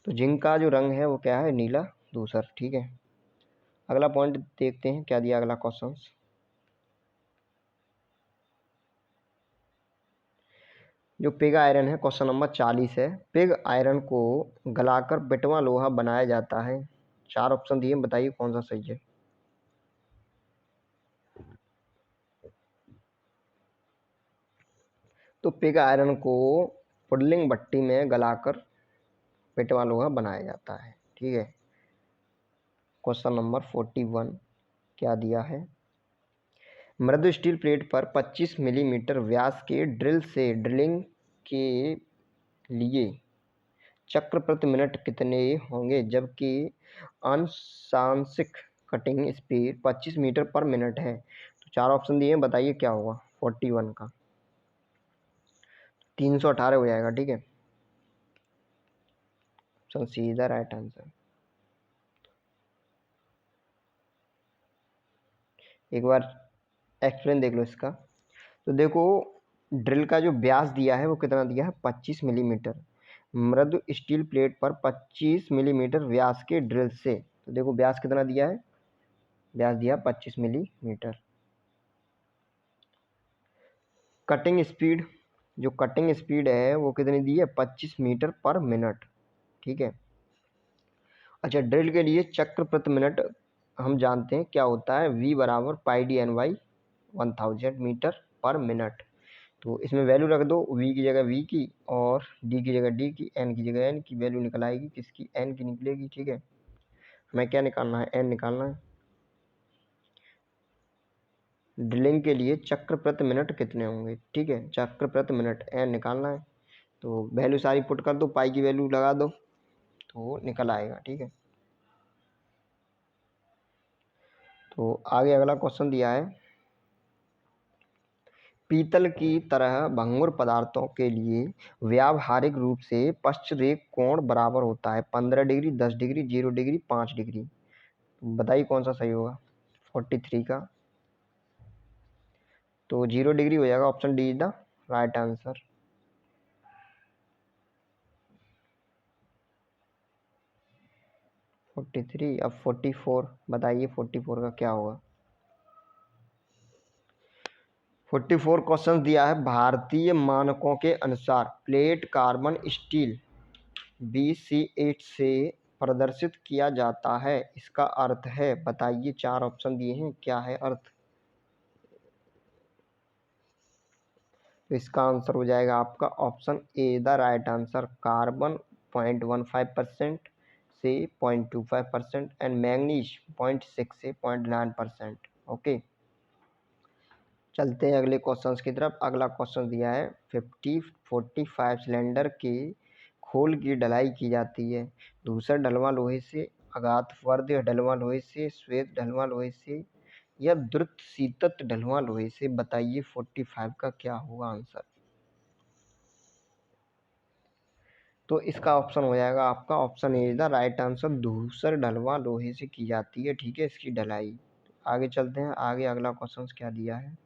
तो जिंक का जो रंग है वो क्या है, नीला, धूसर। ठीक है, अगला पॉइंट देखते हैं क्या दिया अगला क्वेश्चन। जो पिग आयरन है, क्वेश्चन नंबर 40 है, पिग आयरन को गलाकर बिटवा लोहा बनाया जाता है। चार ऑप्शन दिए, बताइए कौन सा सही है। तो तो पिग आयरन को पुडलिंग भट्टी में गलाकर पिटवा लोहा बनाया जाता है। ठीक है। क्वेश्चन नंबर 41 क्या दिया है? मृदु स्टील प्लेट पर 25 मिलीमीटर व्यास के ड्रिल से ड्रिलिंग के लिए चक्र प्रति मिनट कितने होंगे, जबकि अनुशंसित कटिंग स्पीड 25 मीटर पर मिनट है? तो 4 ऑप्शन दिए हैं, बताइए क्या होगा 41 का। 318 हो जाएगा। ठीक है, option C is the right answer. एक बार एक्सप्लेन देख लो इसका। तो देखो, ड्रिल का जो व्यास दिया है वो कितना दिया है? 25 मिलीमीटर। मृदु स्टील प्लेट पर 25 मिलीमीटर व्यास के ड्रिल से, तो देखो व्यास कितना दिया है? व्यास दिया 25 मिलीमीटर। कटिंग स्पीड, जो कटिंग स्पीड है वो कितनी दी है? 25 मीटर पर मिनट। ठीक है। अच्छा, ड्रिल के लिए चक्र प्रति मिनट हम जानते हैं क्या होता है, v बराबर pi D N by 1000 metre पर मिनट। तो इसमें वैल्यू रख दो, v की जगह v की और d की जगह d की, n की जगह n की। वैल्यू निकल आएगी किसकी? n की निकलेगी। ठीक है, हमें क्या निकालना है? n निकालना है। ड्रिलिंग के लिए चक्र प्रति मिनट कितने होंगे? ठीक है, चक्र प्रति मिनट n निकालना है। तो वैल्यू सारी पुट कर दो, पाई की वैल्यू लगा दो तो निकल आएगा। ठीक है, तो आगे अगला क्वेश्चन दिया है, पीतल की तरह भंगुर पदार्थों के लिए व्यावहारिक रूप से पश्चरेख कोण बराबर होता है 15 डिग्री, 10 डिग्री, 0 डिग्री, 5 डिग्री। बताइए कौन सा सही होगा 43 का? तो 0 डिग्री हो जाएगा। Option D is the right answer. Forty three. अब 44 बताइए, 44 का क्या होगा? 44 क्वेश्चन दिया है, भारतीय मानकों के अनुसार प्लेट कार्बन स्टील BC8 से प्रदर्शित किया जाता है, इसका अर्थ है? बताइए, 4 ऑप्शन दिए हैं, क्या है अर्थ? तो इसका आंसर हो जाएगा आपका option A the right answer. Carbon 0.15% से 0.25% एंड मैंगनीज 0.6 से 0.9%। ओके, चलते हैं अगले क्वेश्चंस की तरफ। अगला क्वेश्चन दिया है, 45 सिलेंडर के खोल की ढलाई की जाती है धूसर ढलवां लोहे से, अगाधवर्ध ढलवां लोहे से, श्वेत ढलवां लोहे से या द्रुत शीतत ढलवां लोहे से? बताइए 45 का क्या होगा आंसर? तो इसका ऑप्शन हो जाएगा आपका option A the right answer. धूसर ढलवां लोहे से की जाती है, ठीक है, इसकी ढलाई। आगे चलते हैं, आगे अगला क्वेश्चन क्या दिया है?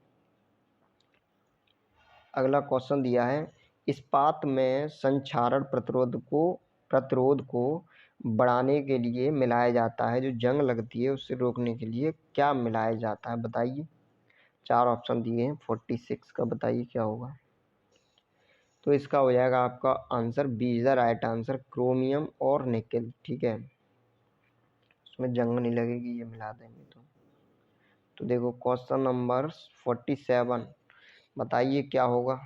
अगला क्वेश्चन दिया है, इस्पात में संक्षारण प्रतिरोध को बढ़ाने के लिए मिलाया जाता है, जो जंग लगती है उससे रोकने के लिए क्या मिलाया जाता है? बताइए, 4 ऑप्शन दिए हैं। 46 का बताइए क्या होगा? तो इसका हो जाएगा आपका answer B is the right answer, chromium और निकेल। ठीक है, उसमें जंग नहीं लगेगी, ये मिला देंगे तो देखो क्वेश्चन नंबर 47 बताइए क्या होगा?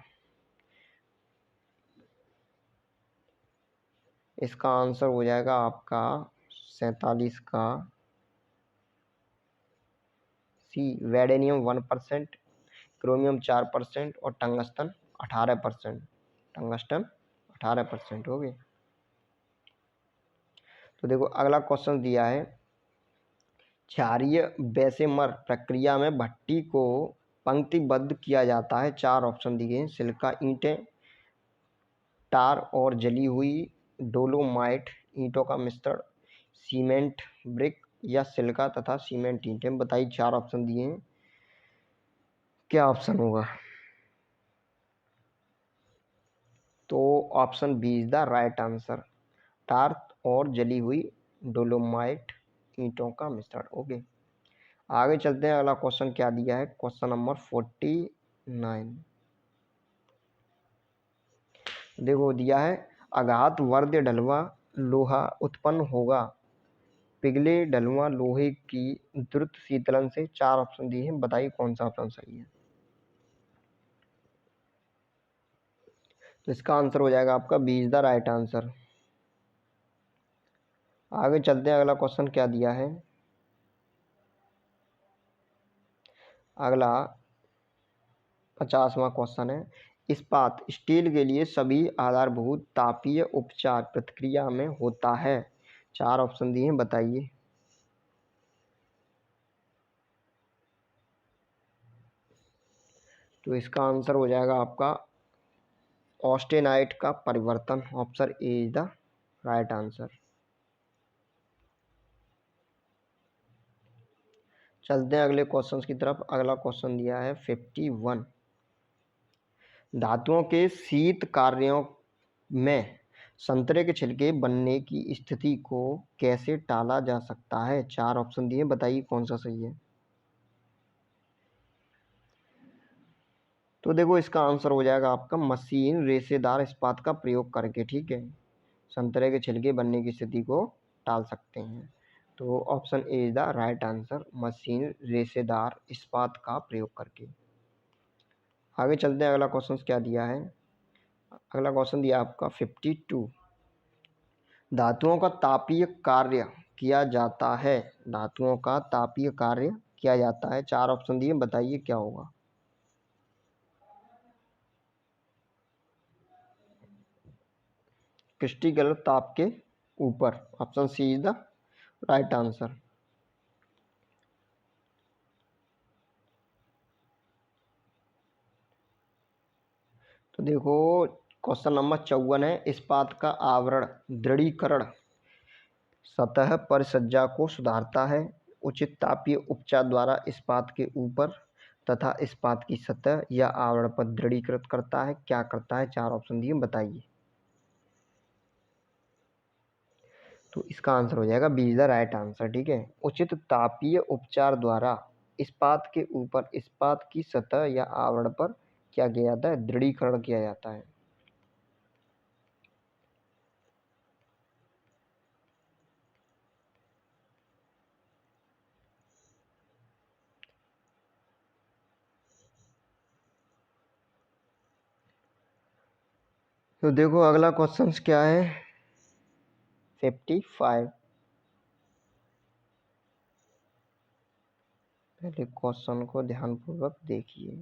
इसका आंसर हो जाएगा आपका 47 का सी, वेडेनियम 1%, क्रोमियम 4% और टंगस्टन 18%। टंगस्टन 18% हो गए। तो देखो अगला क्वेश्चन दिया है, क्षारीय बेसेमर प्रक्रिया में भट्टी को पंक्तिबद्ध किया जाता है। 4 ऑप्शन दिए हैं, सिलिका ईंटें, टार और जली हुई डोलोमाइट ईंटों का मिश्रण, सीमेंट ब्रिक या सिलिका तथा सीमेंट ईंटें। बताइए, 4 ऑप्शन दिए हैं, क्या ऑप्शन होगा? तो option B is the right answer, tar और जली हुई डोलोमाइट ईंटों का मिश्रण। ओके, आगे चलते हैं। अगला क्वेश्चन क्या दिया है? क्वेश्चन नंबर 49 देखो दिया है, आघात वर्ध ढलवा लोहा उत्पन्न होगा पिघले ढलवा लोहे की द्रुत शीतलन से। 4 ऑप्शन दिए हैं, बताइए कौन सा ऑप्शन सही है? तो इसका आंसर हो जाएगा आपका B is the right answer. आगे चलते हैं, अगला क्वेश्चन क्या दिया है। अगला 50वां क्वेश्चन है, इस्पात स्टील के लिए सभी आधारभूत तापीय उपचार प्रतिक्रिया में होता है। 4 ऑप्शन दिए हैं, बताइए। तो इसका आंसर हो जाएगा आपका ऑस्टेनाइट का परिवर्तन। Option A is the right answer. चलते हैं अगले क्वेश्चन की तरफ। अगला क्वेश्चन दिया है 51, धातुओं के शीत कार्यों में संतरे के छिलके बनने की स्थिति को कैसे टाला जा सकता है। 4 ऑप्शन दिए, बताइए कौन सा सही है। तो देखो इसका आंसर हो जाएगा आपका मशीन रेशेदार इस्पात का प्रयोग करके, ठीक है, संतरे के छिलके बनने की स्थिति को टाल सकते हैं। तो option A is the right answer, machine रेशेदार इस्पात का प्रयोग करके। आगे चलते हैं, अगला क्वेश्चन क्या दिया है। अगला क्वेश्चन दिया आपका 52, धातुओं का तापीय कार्य किया जाता है। धातुओं का तापीय कार्य किया जाता है। 4 ऑप्शन दिए, बताइए क्या होगा। क्रिस्टिकल ताप के ऊपर। Option C is the right answer. तो देखो क्वेश्चन नंबर 54 है, इस्पात का आवरण दृढ़ीकरण सतह पर सज्जा को सुधारता है। उचित तापीय उपचार द्वारा इस्पात के ऊपर तथा इस्पात की सतह या आवरण पर दृढ़ीकृत करता है। क्या करता है। 4 ऑप्शन दिए, बताइए। तो इसका आंसर हो जाएगा B is the right answer, ठीक है। उचित तापीय उपचार द्वारा इस्पात के ऊपर इस्पात की सतह या आवरण पर क्या किया जाता है, दृढ़ीकरण किया जाता है। तो देखो अगला क्वेश्चन क्या है 55। पहले क्वेश्चन को ध्यानपूर्वक देखिए।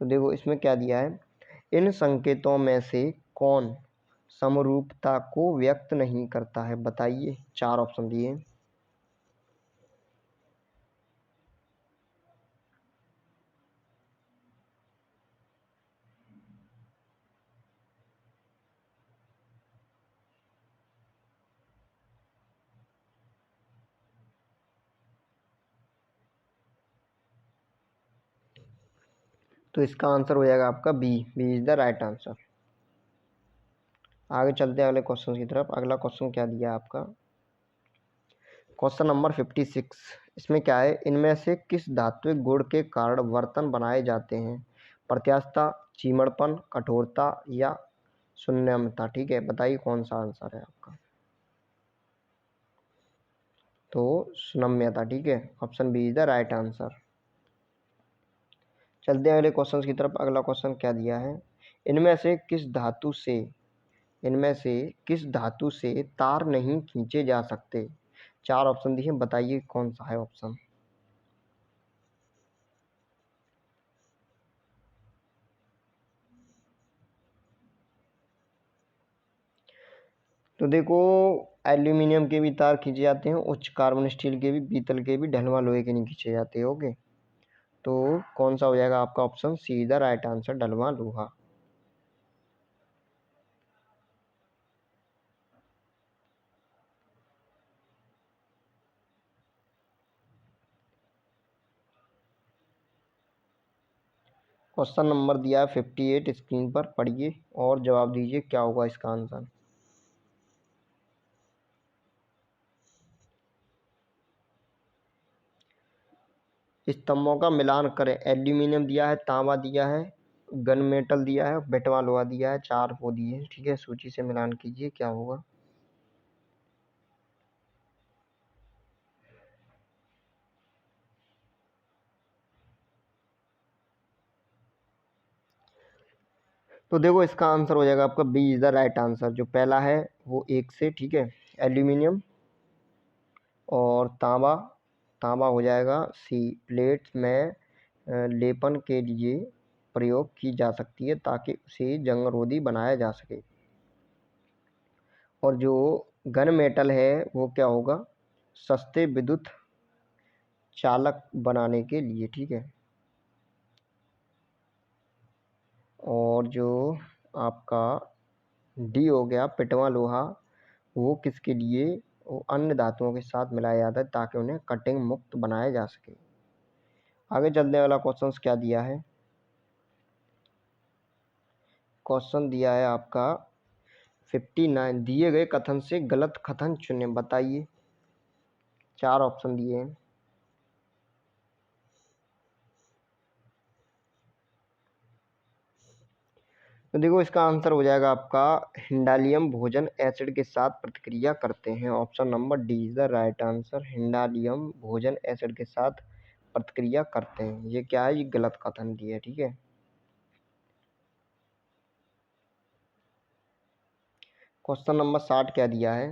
तो देखो इसमें क्या दिया है, इन संकेतों में से कौन समरूपता को व्यक्त नहीं करता है, बताइए। 4 ऑप्शन दिए। तो इसका आंसर हो जाएगा आपका B, B is the right answer. आगे चलते हैं अगले क्वेश्चन की तरफ। अगला क्वेश्चन क्या दिया आपका, क्वेश्चन नंबर 56। इसमें क्या है, इनमें से किस धात्विक गुण के कारण बर्तन बनाए जाते हैं। प्रत्यास्थता, चीमड़पन, कठोरता या शून्यमता, ठीक है, बताइए कौन सा आंसर है आपका। तो सुनम्यता, ठीक है, option B is the right answer. चलते हैं अगले क्वेश्चन की तरफ। अगला क्वेश्चन क्या दिया है, इनमें से किस धातु से इनमें से किस धातु से तार नहीं खींचे जा सकते। 4 ऑप्शन दिए, बताइए कौन सा है ऑप्शन। तो देखो एल्यूमिनियम के भी तार खींचे जाते हैं, उच्च कार्बन स्टील के भी, पीतल के भी, ढलवा लोहे के नहीं खींचे जाते। ओके, तो कौन सा हो जाएगा आपका option C the right answer, ढलवा लोहा। क्वेश्चन नंबर दिया है 58, स्क्रीन पर पढ़िए और जवाब दीजिए क्या होगा इसका आंसर। स्तंभों का मिलान करें। एल्यूमिनियम दिया है, तांबा दिया है, गन मेटल दिया है, बेटवा लोहा दिया है। 4 वो दिए हैं, ठीक है, सूची से मिलान कीजिए क्या होगा। तो देखो इसका आंसर हो जाएगा आपका B is the right answer. जो पहला है वो 1 से, ठीक है, एल्यूमिनियम और तांबा, तांबा हो जाएगा सी। प्लेट्स में लेपन के लिए प्रयोग की जा सकती है ताकि उसे जंगरोधी बनाया जा सके। और जो गन मेटल है वो क्या होगा, सस्ते विद्युत चालक बनाने के लिए, ठीक है। और जो आपका डी हो गया पिटवा लोहा, वो किसके लिए, वो अन्य धातुओं के साथ मिलाया जाता है ताकि उन्हें कटिंग मुक्त बनाया जा सके। आगे चलने वाला क्वेश्चन क्या दिया है, क्वेश्चन दिया है आपका 59, दिए गए कथन से गलत कथन चुनें, बताइए। 4 ऑप्शन दिए हैं। तो देखो इसका आंसर हो जाएगा आपका हिंडालियम भोजन एसिड के साथ प्रतिक्रिया करते हैं। Option number D is the right answer. Hindalium भोजन एसिड के साथ प्रतिक्रिया करते हैं, ये क्या है, ये गलत कथन दिया है, ठीक है। क्वेश्चन नंबर 60 क्या दिया है,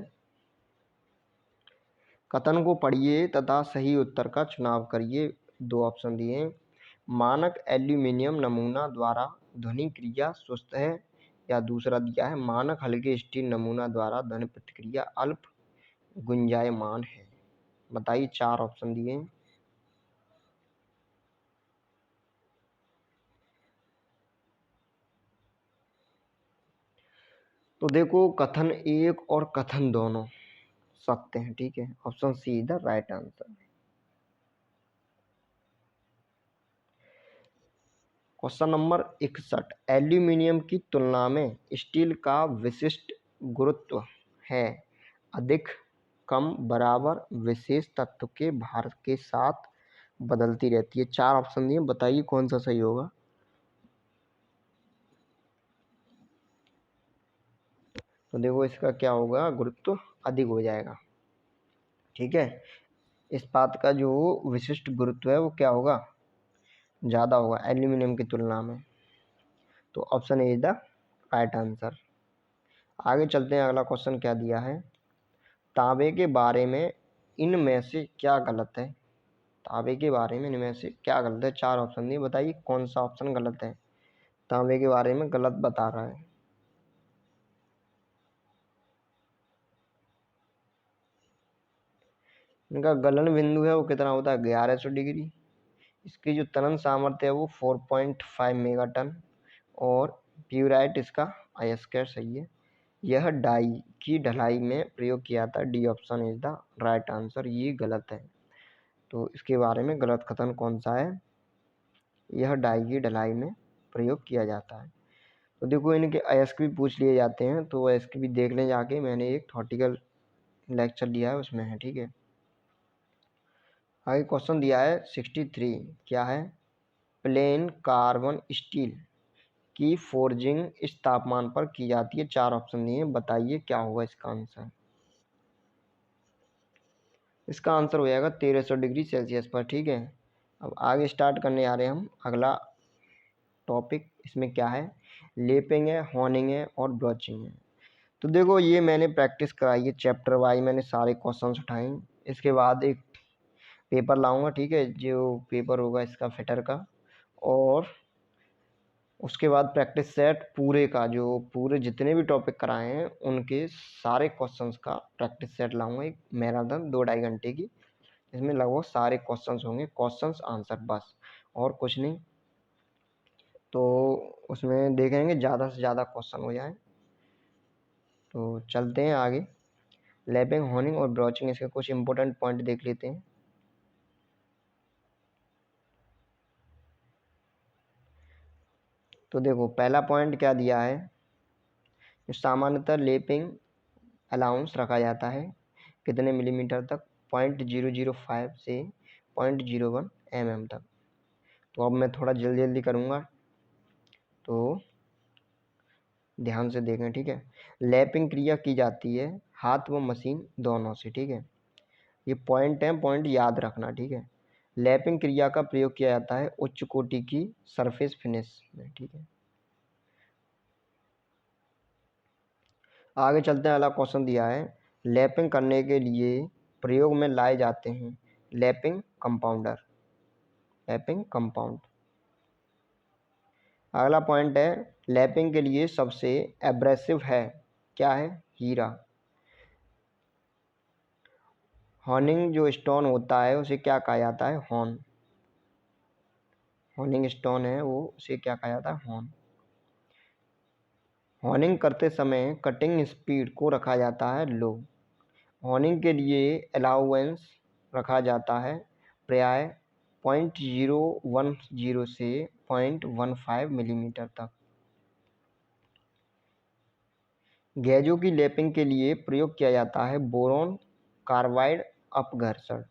कथन को पढ़िए तथा सही उत्तर का चुनाव करिए। 2 ऑप्शन दिए हैं। मानक एल्यूमीनियम नमूना द्वारा ध्वनि क्रिया सुस्त है, या दूसरा दिया है मानक हल्के स्टील नमूना द्वारा ध्वनि प्रतिक्रिया अल्प गुंजायमान है। बताइए, 4 ऑप्शन दिए हैं। तो देखो कथन 1 और कथन दोनों सत्य हैं, ठीक है। Option C is the right answer. Question number 61, aluminium की तुलना में स्टील का विशिष्ट गुरुत्व है अधिक, कम, बराबर, विशेष तत्व के भार के साथ बदलती रहती है। 4 ऑप्शन दिए, बताइए कौन सा सही होगा। तो देखो इसका क्या होगा, गुरुत्व अधिक हो जाएगा, ठीक है। इस्पात का जो विशिष्ट गुरुत्व है वो क्या होगा, ज़्यादा होगा एल्यूमिनियम की तुलना में। तो option A is the right answer. आगे चलते हैं, अगला क्वेश्चन क्या दिया है, तांबे के बारे में इनमें से क्या गलत है। तांबे के बारे में इनमें से क्या गलत है, 4 ऑप्शन दिए, बताइए कौन सा ऑप्शन गलत है, तांबे के बारे में गलत बता रहा है। इनका गलन बिंदु है वो कितना होता है, 1100 डिग्री। इसकी जो तनन सामर्थ्य है वो 4.5 मेगाटन। और प्यूराइट इसका अयस्कर सही है। यह डाई की ढलाई में प्रयोग किया था, D option is the right answer, ये गलत है। तो इसके बारे में गलत कथन कौन सा है, यह डाई की ढलाई में प्रयोग किया जाता है। तो देखो इनके अयस्क भी पूछ लिए जाते हैं, तो अयस्क भी देख लें जाके, मैंने एक थॉर्टिकल लेक्चर लिया है उसमें है, ठीक है। आगे क्वेश्चन दिया है 63, क्या है, प्लेन कार्बन स्टील की फोर्जिंग इस तापमान पर की जाती है। 4 ऑप्शन दिए, बताइए क्या होगा इसका आंसर। इसका आंसर हो जाएगा 1300 डिग्री सेल्सियस पर, ठीक है। अब आगे स्टार्ट करने आ रहे हैं हम अगला टॉपिक। इसमें क्या है, लेपिंग है, हॉर्निंग है और ब्रोचिंग है। तो देखो ये मैंने प्रैक्टिस कराई है, चैप्टर वाइज मैंने सारे क्वेश्चंस उठाए। इसके बाद एक पेपर लाऊंगा, ठीक है, जो पेपर होगा इसका फिटर का। और उसके बाद प्रैक्टिस सेट पूरे का, जो पूरे जितने भी टॉपिक कराए हैं उनके सारे क्वेश्चंस का प्रैक्टिस सेट लाऊंगा, एक मैराथन 2-2.5 घंटे की। इसमें लगभग सारे क्वेश्चंस होंगे, क्वेश्चंस आंसर बस, और कुछ नहीं। तो उसमें देखेंगे ज़्यादा से ज़्यादा क्वेश्चन हो जाए। तो चलते हैं आगे, लैपिंग, हॉर्निंग और ब्रोचिंग, इसके कुछ इंपॉर्टेंट पॉइंट देख लेते हैं। तो देखो पहला पॉइंट क्या दिया है, सामान्यतः लेपिंग अलाउंस रखा जाता है कितने मिलीमीटर तक, 0.005 से 0.01 mm तक। तो अब मैं थोड़ा जल्दी जल्दी करूँगा, तो ध्यान से देखें, ठीक है। लैपिंग क्रिया की जाती है हाथ व मशीन दोनों से, ठीक है। ये पॉइंट है, पॉइंट याद रखना, ठीक है। लैपिंग क्रिया का प्रयोग किया जाता है उच्च कोटि की सरफेस फिनिश में, ठीक है। आगे चलते हैं, अगला क्वेश्चन दिया है, लैपिंग करने के लिए प्रयोग में लाए जाते हैं लैपिंग कंपाउंडर, लैपिंग कंपाउंड। अगला पॉइंट है, लैपिंग के लिए सबसे एब्रेसिव है, क्या है, हीरा। हॉर्निंग जो स्टोन होता है उसे क्या कहा जाता है, हॉर्न। हॉर्निंग स्टोन है वो, उसे क्या कहा जाता है, हॉर्न। हॉर्निंग करते समय कटिंग स्पीड को रखा जाता है लो। हॉर्निंग के लिए अलाउंस रखा जाता है प्राय 0.010 से 0.15 मिलीमीटर तक। गैजों की लैपिंग के लिए प्रयोग किया जाता है बोरॉन कार्बाइड अपघर्षण।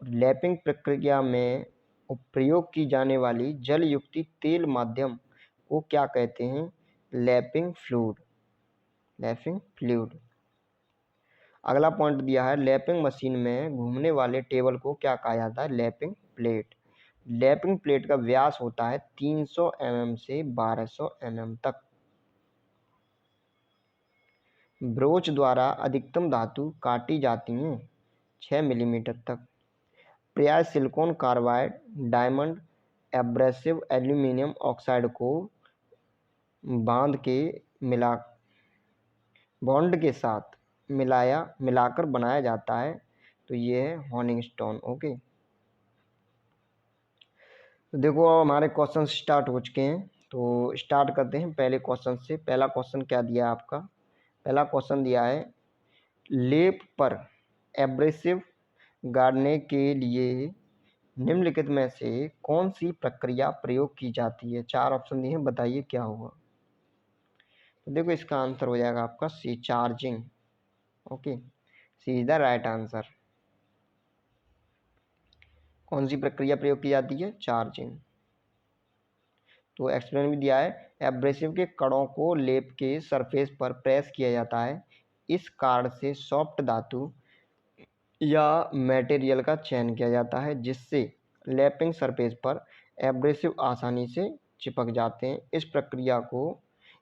लैपिंग प्रक्रिया में प्रयोग की जाने वाली जल युक्त तेल माध्यम को क्या कहते हैं, लैपिंग फ्लूइड, लैपिंग फ्लूइड। अगला पॉइंट दिया है, लैपिंग मशीन में घूमने वाले टेबल को क्या कहा जाता है, लैपिंग प्लेट। लैपिंग प्लेट का व्यास होता है 300 mm से 1200 mm तक। ब्रोच द्वारा अधिकतम धातु काटी जाती हैं 6 मिलीमीटर तक। प्राय silicon carbide diamond abrasive aluminium oxide को बांध के मिला बॉन्ड के साथ मिलाकर बनाया जाता है, तो ये है हॉर्निंग स्टोन। ओके, तो देखो अब हमारे क्वेश्चन स्टार्ट हो चुके हैं, तो स्टार्ट करते हैं पहले क्वेश्चन से। पहला क्वेश्चन क्या दिया है आपका, पहला क्वेश्चन दिया है, लेप पर एब्रेसिव गाड़ने के लिए निम्नलिखित में से कौन सी प्रक्रिया प्रयोग की जाती है। 4 ऑप्शन दिए हैं, बताइए क्या होगा। तो देखो इसका आंसर हो जाएगा आपका C, charging. Okay, C is the right answer. कौन सी प्रक्रिया प्रयोग की जाती है, चार्जिंग। तो एक्सप्लेन भी दिया है, एब्रेसिव के कणों को लेप के सरफेस पर प्रेस किया जाता है। इस कार्ड से सॉफ्ट धातु या मटेरियल का चयन किया जाता है जिससे लैपिंग सरफेस पर एब्रेसिव आसानी से चिपक जाते हैं।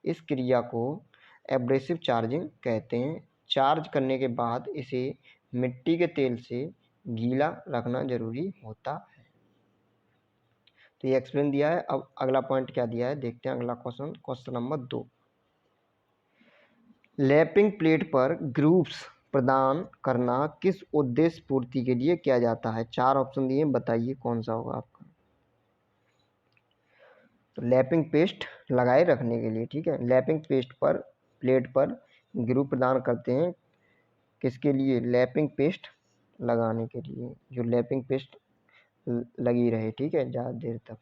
इस क्रिया को एब्रेसिव चार्जिंग कहते हैं। चार्ज करने के बाद इसे मिट्टी के तेल से गीला रखना जरूरी होता है। तो ये एक्सप्लेन दिया है। अब अगला पॉइंट क्या दिया है, देखते हैं अगला question, question number 2। Lapping plate पर ग्रूव्स प्रदान करना किस उद्देश्य पूर्ति के लिए किया जाता है। 4 ऑप्शन दिए, बताइए कौन सा होगा आपका। तो लैपिंग पेस्ट लगाए रखने के लिए, ठीक है। लैपिंग पेस्ट पर प्लेट पर ग्रूव प्रदान करते हैं किसके लिए, लैपिंग पेस्ट लगाने के लिए, जो लैपिंग पेस्ट लगी रहे, ठीक है, ज़्यादा देर तक।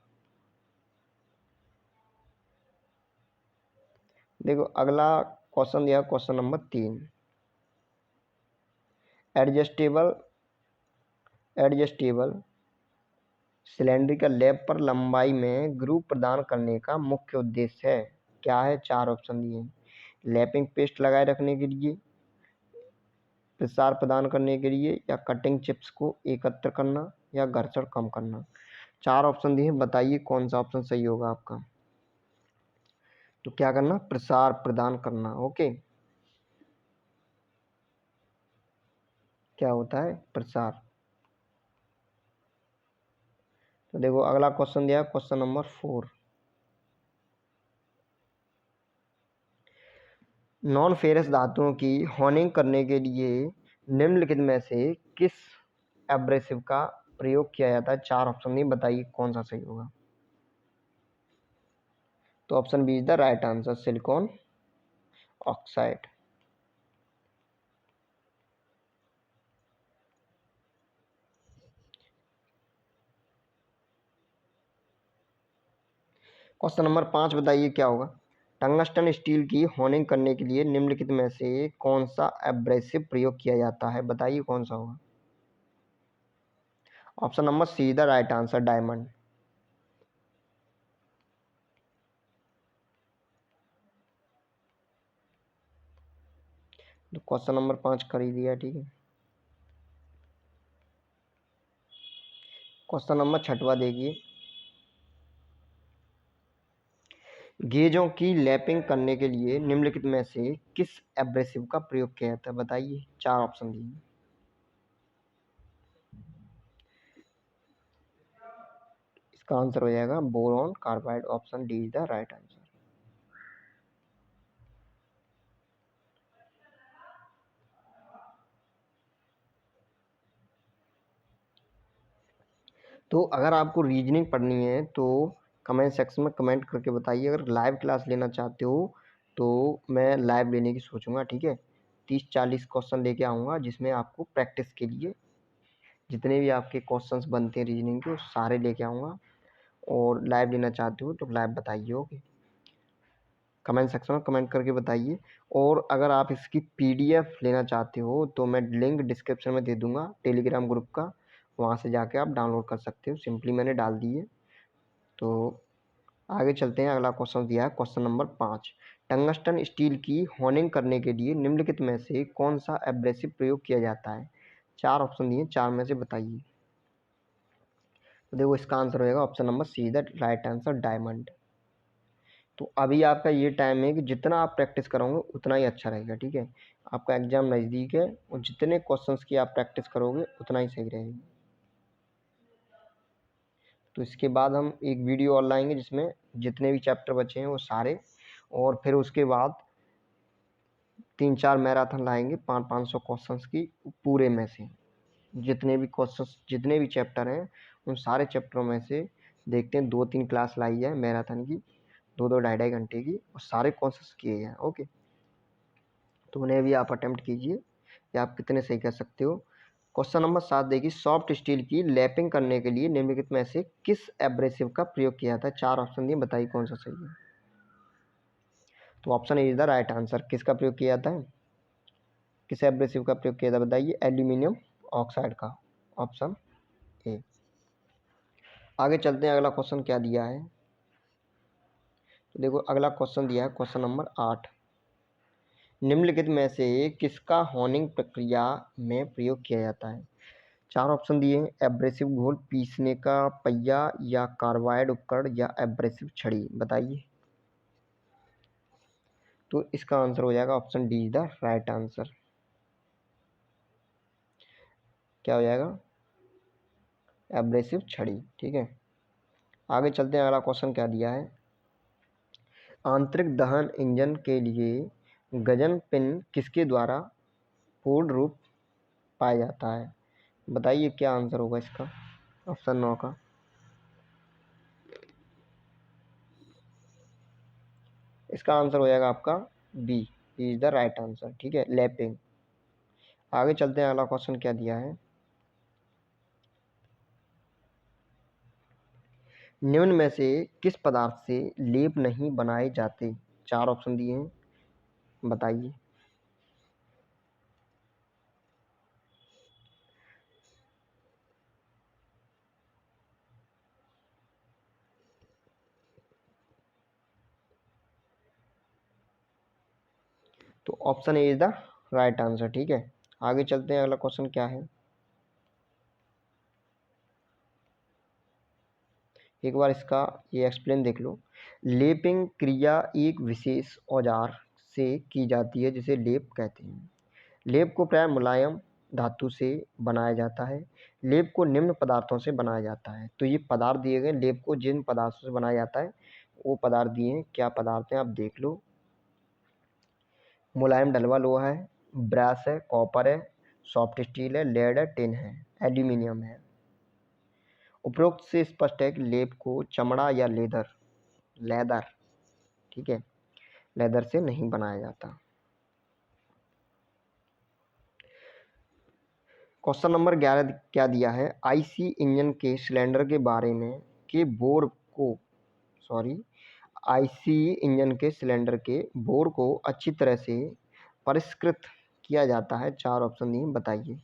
देखो अगला क्वेश्चन दिया, question number 3। Adjustable cylindrical lap पर लंबाई में ग्रूव प्रदान करने का मुख्य उद्देश्य है, क्या है। 4 ऑप्शन दिए, लैपिंग पेस्ट लगाए रखने के लिए, प्रसार प्रदान करने के लिए, या कटिंग चिप्स को एकत्र करना, या घर्षण कम करना। 4 ऑप्शन दिए, बताइए कौन सा ऑप्शन सही होगा आपका। तो क्या करना, प्रसार प्रदान करना। ओके, क्या होता है, प्रसार। तो देखो अगला क्वेश्चन दिया, क्वेश्चन नंबर 4। नॉन फेरस धातुओं की हॉर्निंग करने के लिए निम्नलिखित में से किस एब्रेसिव का प्रयोग किया जाता है। 4 ऑप्शन दिए, बताइए कौन सा सही होगा। तो option B is the right answer, silicon oxide. Question number 5, बताइए क्या होगा। टंगस्टन स्टील की हॉर्निंग करने के लिए निम्नलिखित में से कौन सा एब्रेसिव प्रयोग किया जाता है, बताइए कौन सा होगा। Option number C the right answer, diamond. तो क्वेश्चन नंबर 5 कर ही दिया, ठीक है। क्वेश्चन नंबर 6वां देखिए, गेजों की लैपिंग करने के लिए निम्नलिखित में से किस एब्रेसिव का प्रयोग किया जाता है, बताइए। 4 ऑप्शन दिए। इसका आंसर हो जाएगा boron carbide. Option D is the right answer. तो अगर आपको रीजनिंग पढ़नी है तो कमेंट सेक्शन में कमेंट करके बताइए। अगर लाइव क्लास लेना चाहते हो तो मैं लाइव लेने की सोचूंगा, ठीक है। 30-40 क्वेश्चन लेके आऊँगा जिसमें आपको प्रैक्टिस के लिए जितने भी आपके क्वेश्चंस बनते हैं रीजनिंग के वो सारे लेके आऊँगा। और लाइव लेना चाहते हो तो लाइव बताइए, ओके। कमेंट सेक्शन में कमेंट करके बताइए। और अगर आप इसकी पीडीएफ लेना चाहते हो तो मैं लिंक डिस्क्रिप्शन में दे दूंगा टेलीग्राम ग्रुप का, वहाँ से जाके आप डाउनलोड कर सकते हो। सिंपली मैंने डाल दी है। तो आगे चलते हैं। अगला क्वेश्चन दिया है क्वेश्चन नंबर 5। टंगस्टन स्टील की होनिंग करने के लिए निम्नलिखित में से कौन सा एब्रेसिव प्रयोग किया जाता है। 4 ऑप्शन दिए, 4 में से बताइए। तो देखो इसका आंसर होगा option number C, the right answer, diamond. तो अभी आपका ये टाइम है कि जितना आप प्रैक्टिस करोगे उतना ही अच्छा रहेगा, ठीक है। आपका एग्जाम नज़दीक है और जितने क्वेश्चंस की आप प्रैक्टिस करोगे उतना ही सही रहेगा। तो इसके बाद हम एक वीडियो और लाएंगे जिसमें जितने भी चैप्टर बचे हैं वो सारे, और फिर उसके बाद 3-4 मैराथन लाएंगे 500 क्वेश्चंस की पूरे में से। जितने भी क्वेश्चंस जितने भी चैप्टर हैं उन सारे चैप्टरों में से देखते हैं 2-3 क्लास लाई जाए मैराथन की, 2-2 ढाई-ढाई घंटे की, और सारे क्वेश्चंस किए जाएँ, ओके। तो उन्हें भी आप अटेम्प्ट कीजिए कि आप कितने सही कर सकते हो। क्वेश्चन नंबर 7 देखिए, सॉफ्ट स्टील की लैपिंग करने के लिए निम्नलिखित में से किस एब्रेसिव का प्रयोग किया जाता है। 4 ऑप्शन दिए, बताइए कौन सा सही है। तो option A is the right answer. किसका प्रयोग किया जाता है, किस एब्रेसिव का प्रयोग किया जाता है, बताइए। एल्यूमिनियम ऑक्साइड का, ऑप्शन ए। आगे चलते हैं। अगला क्वेश्चन क्या दिया है, तो देखो अगला क्वेश्चन दिया है क्वेश्चन नंबर 8। निम्नलिखित में से किसका होनिंग प्रक्रिया में प्रयोग किया जाता है। 4 ऑप्शन दिए हैं, एब्रेसिव घोल पीसने का पहिया, या कार्बाइड उपकरण, या एब्रेसिव छड़ी, बताइए। तो इसका आंसर हो जाएगा option D is the right answer. क्या हो जाएगा, एब्रेसिव छड़ी, ठीक है। आगे चलते हैं। अगला क्वेश्चन क्या दिया है, आंतरिक दहन इंजन के लिए गजन पिन किसके द्वारा पूर्ण रूप पाया जाता है, बताइए क्या आंसर होगा इसका, ऑप्शन 9 का। इसका आंसर हो जाएगा आपका B is the right answer, ठीक है, लैपिंग। आगे चलते हैं। अगला क्वेश्चन क्या दिया है, निम्न में से किस पदार्थ से लेप नहीं बनाए जाते। 4 ऑप्शन दिए हैं, बताइए। तो option A is the right answer, ठीक है। आगे चलते हैं। अगला क्वेश्चन क्या है, एक बार इसका ये एक्सप्लेन देख लो। लेपिंग क्रिया एक विशेष औजार से की जाती है जिसे लेप कहते हैं। लेप को प्राय मुलायम धातु से बनाया जाता है। लेप को निम्न पदार्थों से बनाया जाता है। तो ये पदार्थ दिए गए, लेप को जिन पदार्थों से बनाया जाता है वो पदार्थ दिए हैं। क्या पदार्थ हैं आप देख लो। मुलायम डलवा लोहा है, ब्रास है, कॉपर है, सॉफ्ट स्टील है, लेड है, टिन है, एल्यूमिनियम है। उपरोक्त से स्पष्ट है कि लेप को चमड़ा या लेदर, ठीक है, लेदर से नहीं बनाया जाता। क्वेश्चन नंबर 11 क्या दिया है, आईसी इंजन के सिलेंडर के बारे में के बोर को सॉरी आईसी इंजन के सिलेंडर के बोर को अच्छी तरह से परिष्कृत किया जाता है। 4 ऑप्शन दिए, बताइए।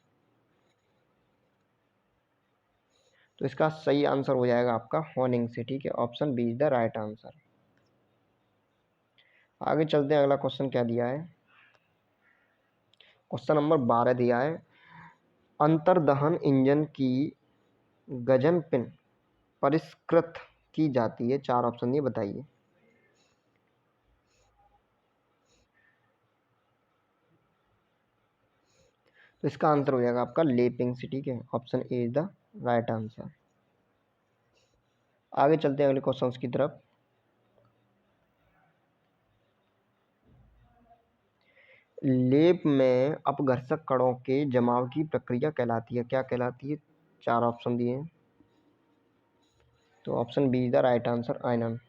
तो इसका सही आंसर हो जाएगा आपका होनिंग से, ठीक है, option B is the right answer. आगे चलते हैं। अगला क्वेश्चन क्या दिया है, क्वेश्चन नंबर 12 दिया है, अंतर्दहन इंजन की गजन पिन परिष्कृत की जाती है। 4 ऑप्शन दिए, बताइए। तो इसका आंसर हो जाएगा आपका लेपिंग से। ठीक है, option A is the right answer. आगे चलते हैं अगले क्वेश्चन की तरफ। लेप में अपघर्षक कणों के जमाव की प्रक्रिया कहलाती है, क्या कहलाती है? 4 ऑप्शन दिए हैं, तो option B is the right answer, आयनन।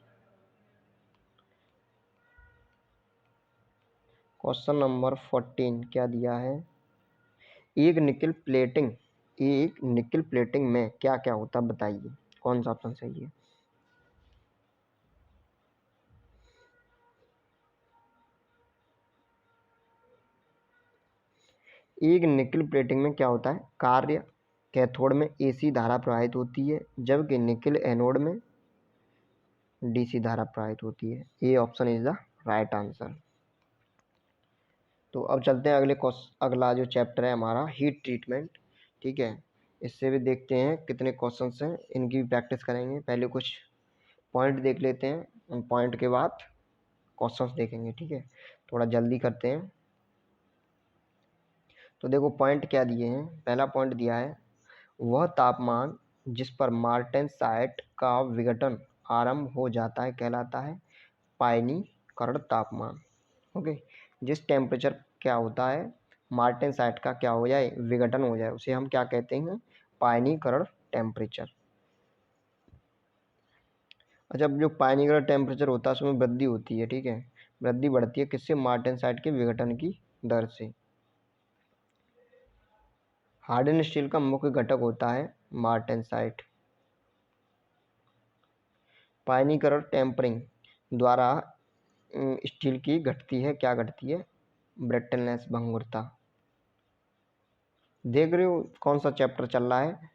क्वेश्चन नंबर 14 क्या दिया है? एक निकल प्लेटिंग में क्या क्या होता है बताइए, कौन सा ऑप्शन सही है? एक निकल प्लेटिंग में क्या होता है? कार्य कैथोड में एसी धारा प्रवाहित होती है, जबकि निकल एनोड में डीसी धारा प्रवाहित होती है। A option is the right answer. तो अब चलते हैं अगला जो चैप्टर है हमारा, हीट ट्रीटमेंट। ठीक है, इससे भी देखते हैं कितने क्वेश्चंस हैं, इनकी भी प्रैक्टिस करेंगे। पहले कुछ पॉइंट देख लेते हैं, उन पॉइंट के बाद क्वेश्चंस देखेंगे। ठीक है, थोड़ा जल्दी करते हैं। तो देखो पॉइंट क्या दिए हैं। पहला पॉइंट दिया है, वह तापमान जिस पर मार्टेनसाइट का विघटन आरंभ हो जाता है कहलाता है पायनीकरण तापमान। ओके, जिस टेम्परेचर क्या होता है, मार्टेनसाइट का क्या हो जाए, विघटन हो जाए, उसे हम क्या कहते हैं? पायनीकरण टेम्परेचर। अच्छा, जो पायनीकरण टेम्परेचर होता है उसमें वृद्धि होती है। ठीक है, वृद्धि बढ़ती है किससे? मार्टेनसाइट के विघटन की दर से। हार्डन स्टील का मुख्य घटक होता है मार्टेनसाइट। पायनीकरण टेम्परिंग द्वारा स्टील की घटती है, क्या घटती है? ब्रिटलनेस, भंगुरता। देख रहे हो कौन सा चैप्टर चल रहा है?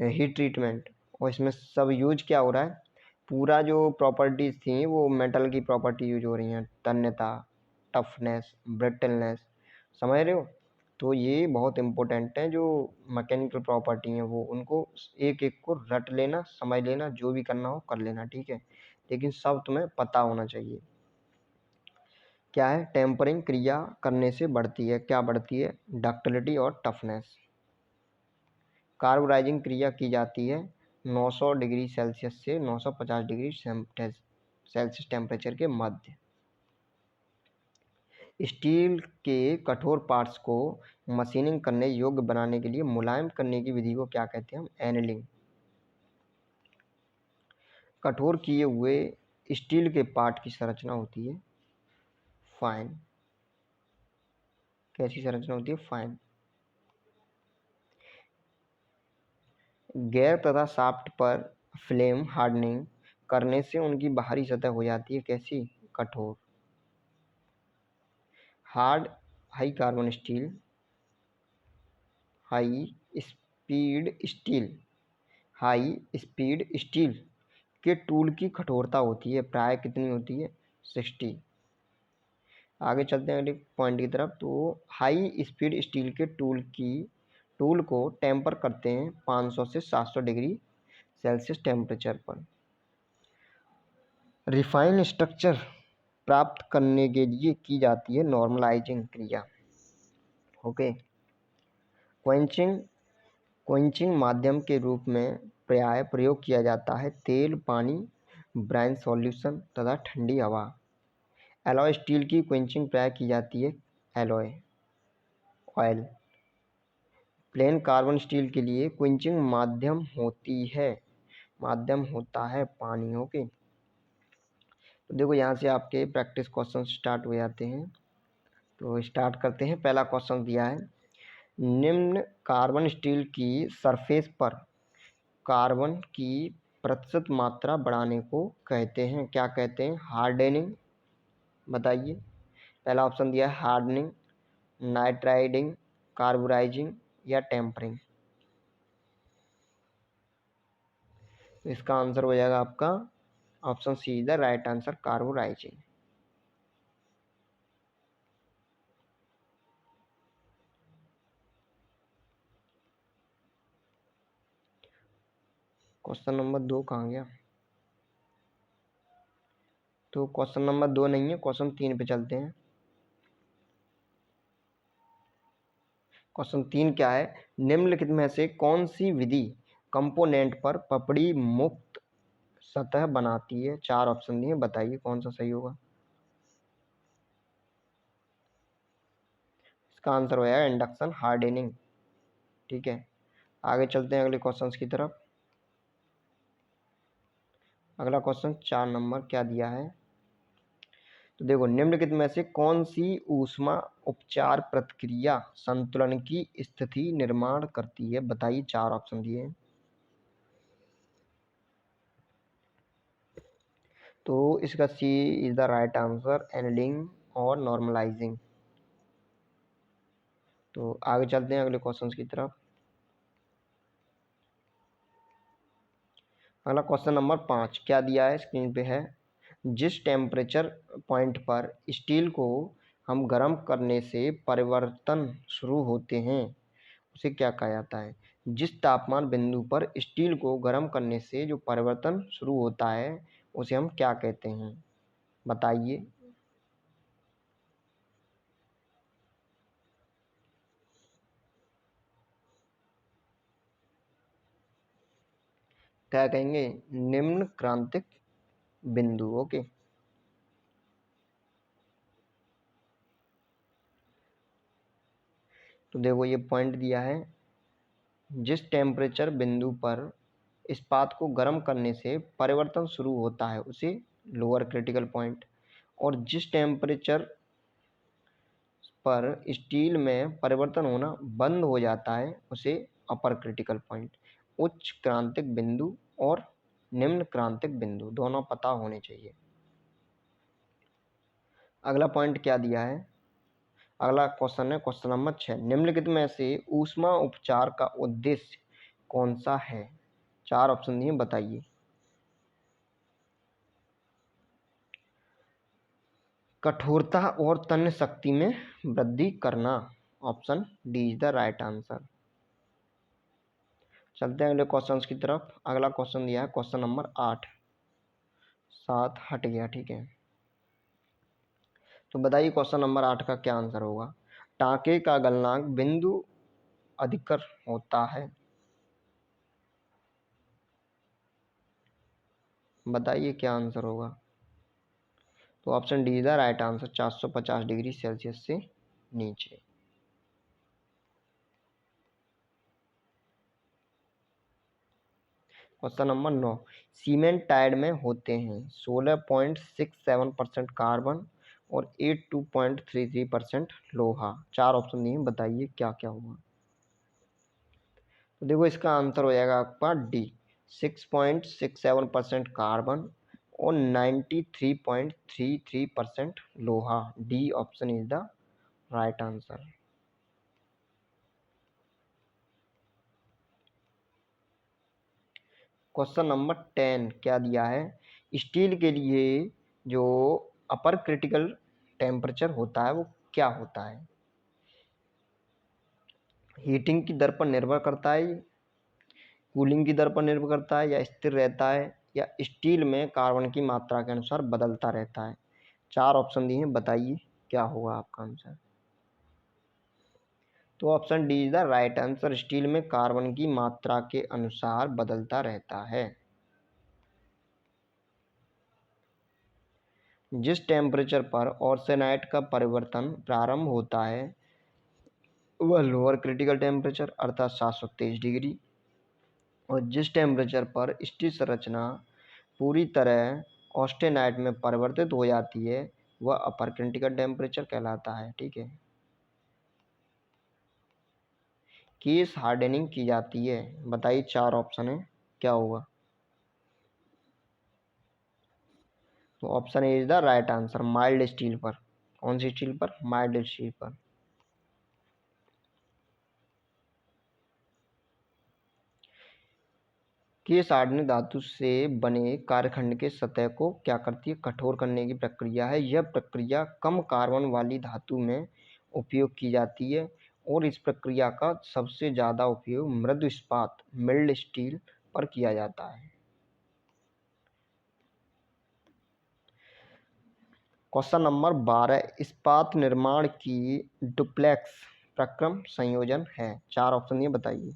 Heat treatment. और इसमें सब यूज क्या हो रहा है? पूरा जो प्रॉपर्टीज थी वो मेटल की प्रॉपर्टी यूज हो रही हैं, तन्यता, टफनेस, ब्रिटलनेस, समझ रहे हो? तो ये बहुत इंपॉर्टेंट है, जो मैकेनिकल प्रॉपर्टी हैं वो, उनको एक एक को रट लेना, समझ लेना, जो भी करना हो कर लेना। ठीक है, लेकिन सब तुम्हें पता होना चाहिए। क्या है? टेम्परिंग क्रिया करने से बढ़ती है, क्या बढ़ती है? डक्टिलिटी और टफनेस। कार्बोराइजिंग क्रिया की जाती है 900 डिग्री सेल्सियस से 950 डिग्री सेल्सियस टेम्परेचर के मध्य। स्टील के कठोर पार्ट्स को मशीनिंग करने योग्य बनाने के लिए मुलायम करने की विधि को क्या कहते हैं? हम एनिलिंग। कठोर किए हुए स्टील के पार्ट की संरचना होती है फाइन। कैसी संरचना होती है? फाइन। गैर तथा शाफ्ट पर फ्लेम हार्डनिंग करने से उनकी बाहरी सतह हो जाती है कैसी? कठोर। Hard high carbon steel, high speed steel, high speed steel के टूल की कठोरता होती है प्राय कितनी होती है? 60। आगे चलते हैं अगले पॉइंट की तरफ। तो हाई स्पीड स्टील के टूल को टेम्पर करते हैं 500 से 700 डिग्री सेल्सियस टेम्परेचर पर। रिफाइन स्ट्रक्चर प्राप्त करने के लिए की जाती है नॉर्मलाइजिंग क्रिया। ओके, क्वेंचिंग माध्यम के रूप में प्राय प्रयोग किया जाता है तेल, पानी, ब्राइन सॉल्यूशन तथा ठंडी हवा। एलॉय स्टील की क्वेंचिंग प्राय की जाती है alloy oil. Plane carbon steel के लिए क्वेंचिंग माध्यम होता है पानी। ओके, तो देखो यहाँ से आपके प्रैक्टिस क्वेश्चन स्टार्ट हो जाते हैं। तो स्टार्ट करते हैं। पहला क्वेश्चन दिया है, निम्न कार्बन स्टील की सरफेस पर कार्बन की प्रतिशत मात्रा बढ़ाने को कहते हैं, क्या कहते हैं? हार्डनिंग। बताइए। पहला ऑप्शन दिया है हार्डनिंग, नाइट्राइडिंग, कार्बोराइजिंग या टेम्परिंग। तो इसका आंसर हो जाएगा आपका option C is the right answer, carburizing. Question number 2 कहाँ गया? तो क्वेश्चन नंबर 2 नहीं है, क्वेश्चन 3 पे चलते हैं। क्वेश्चन 3 क्या है, निम्नलिखित में से कौन सी विधि कंपोनेंट पर पपड़ी मुक्त सतह बनाती है? 4 ऑप्शन दिए, बताइए कौन सा सही होगा। इसका आंसर हो जाएगा इंडक्शन हार्डनिंग। ठीक है, आगे चलते हैं अगले क्वेश्चंस की तरफ। अगला क्वेश्चन 4 नंबर क्या दिया है, तो देखो, निम्नलिखित में से कौन सी ऊष्मा उपचार प्रतिक्रिया संतुलन की स्थिति निर्माण करती है? बताइए, 4 ऑप्शन दिए हैं। तो इसका सी इज द राइट आंसर, एनलिंग और नॉर्मलाइजिंग। तो आगे चलते हैं अगले क्वेश्चंस की तरफ। अगला क्वेश्चन नंबर 5 क्या दिया है, स्क्रीन पे है, जिस टेम्परेचर पॉइंट पर स्टील को हम गर्म करने से परिवर्तन शुरू होते हैं उसे क्या कहा जाता है? जिस तापमान बिंदु पर स्टील को गर्म करने से जो परिवर्तन शुरू होता है उसे हम क्या कहते हैं? बताइए। क्या कहेंगे? निम्न क्रांतिक बिंदु। ओके, तो देखो ये पॉइंट दिया है, जिस टेम्परेचर बिंदु पर इस्पात को गर्म करने से परिवर्तन शुरू होता है उसे लोअर क्रिटिकल पॉइंट, और जिस टेम्परेचर पर स्टील में परिवर्तन होना बंद हो जाता है उसे अपर क्रिटिकल पॉइंट। उच्च क्रांतिक बिंदु और निम्न क्रांतिक बिंदु दोनों पता होने चाहिए। अगला पॉइंट क्या दिया है, अगला क्वेश्चन है क्वेश्चन नंबर 6, निम्नलिखित में से ऊष्मा उपचार का उद्देश्य कौन सा है? 4 ऑप्शन दिए, बताइए। कठोरता और तन्य शक्ति में वृद्धि करना, option D is the right answer. चलते हैं अगले क्वेश्चंस की तरफ। अगला क्वेश्चन दिया है क्वेश्चन नंबर 8, 7 हट गया, ठीक है। तो बताइए क्वेश्चन नंबर 8 का क्या आंसर होगा। टाँके का गलनांक बिंदु अधिकर होता है, बताइए क्या आंसर होगा। तो option D is the right answer, 450 degree Celsius से नीचे। क्वेश्चन नंबर 9, सीमेंट टाइड में होते हैं 16.67% कार्बन और 82.33% लोहा। 4 ऑप्शन दिए, बताइए क्या क्या होगा। तो देखो इसका आंसर हो जाएगा आपका डी, 6.67% कार्बन और 93.33% लोहा। D option is the right answer. Question number 10 क्या दिया है, स्टील के लिए जो अपर क्रिटिकल टेम्परेचर होता है वो क्या होता है? हीटिंग की दर पर निर्भर करता है, कूलिंग की दर पर निर्भर करता है, या स्थिर रहता है, या स्टील में कार्बन की मात्रा के अनुसार बदलता रहता है? 4 ऑप्शन दिए हैं, बताइए क्या होगा आपका आंसर। तो option D is the right answer, steel में कार्बन की मात्रा के अनुसार बदलता रहता है। जिस टेम्परेचर पर ऑर्सेनाइट का परिवर्तन प्रारंभ होता है वह लोअर क्रिटिकल टेम्परेचर अर्थात 723 डिग्री, और जिस टेम्परेचर पर स्टील संरचना पूरी तरह ऑस्टेनाइट में परिवर्तित हो जाती है वह अपर क्रिटिकल टेम्परेचर कहलाता है। ठीक है, केस हार्डनिंग की जाती है, बताइए 4 ऑप्शन है क्या होगा। तो option A is the right answer, mild steel पर। कौन सी स्टील पर? माइल्ड स्टील पर। केस हार्डनिंग धातु से बने कार्यखंड के सतह को क्या करती है? कठोर करने की प्रक्रिया है। यह प्रक्रिया कम कार्बन वाली धातु में उपयोग की जाती है और इस प्रक्रिया का सबसे ज़्यादा उपयोग मृदु इस्पात मिल्ड स्टील पर किया जाता है। क्वेश्चन नंबर 12, इस्पात निर्माण की डुप्लेक्स प्रक्रम संयोजन है? 4 ऑप्शन ये बताइए।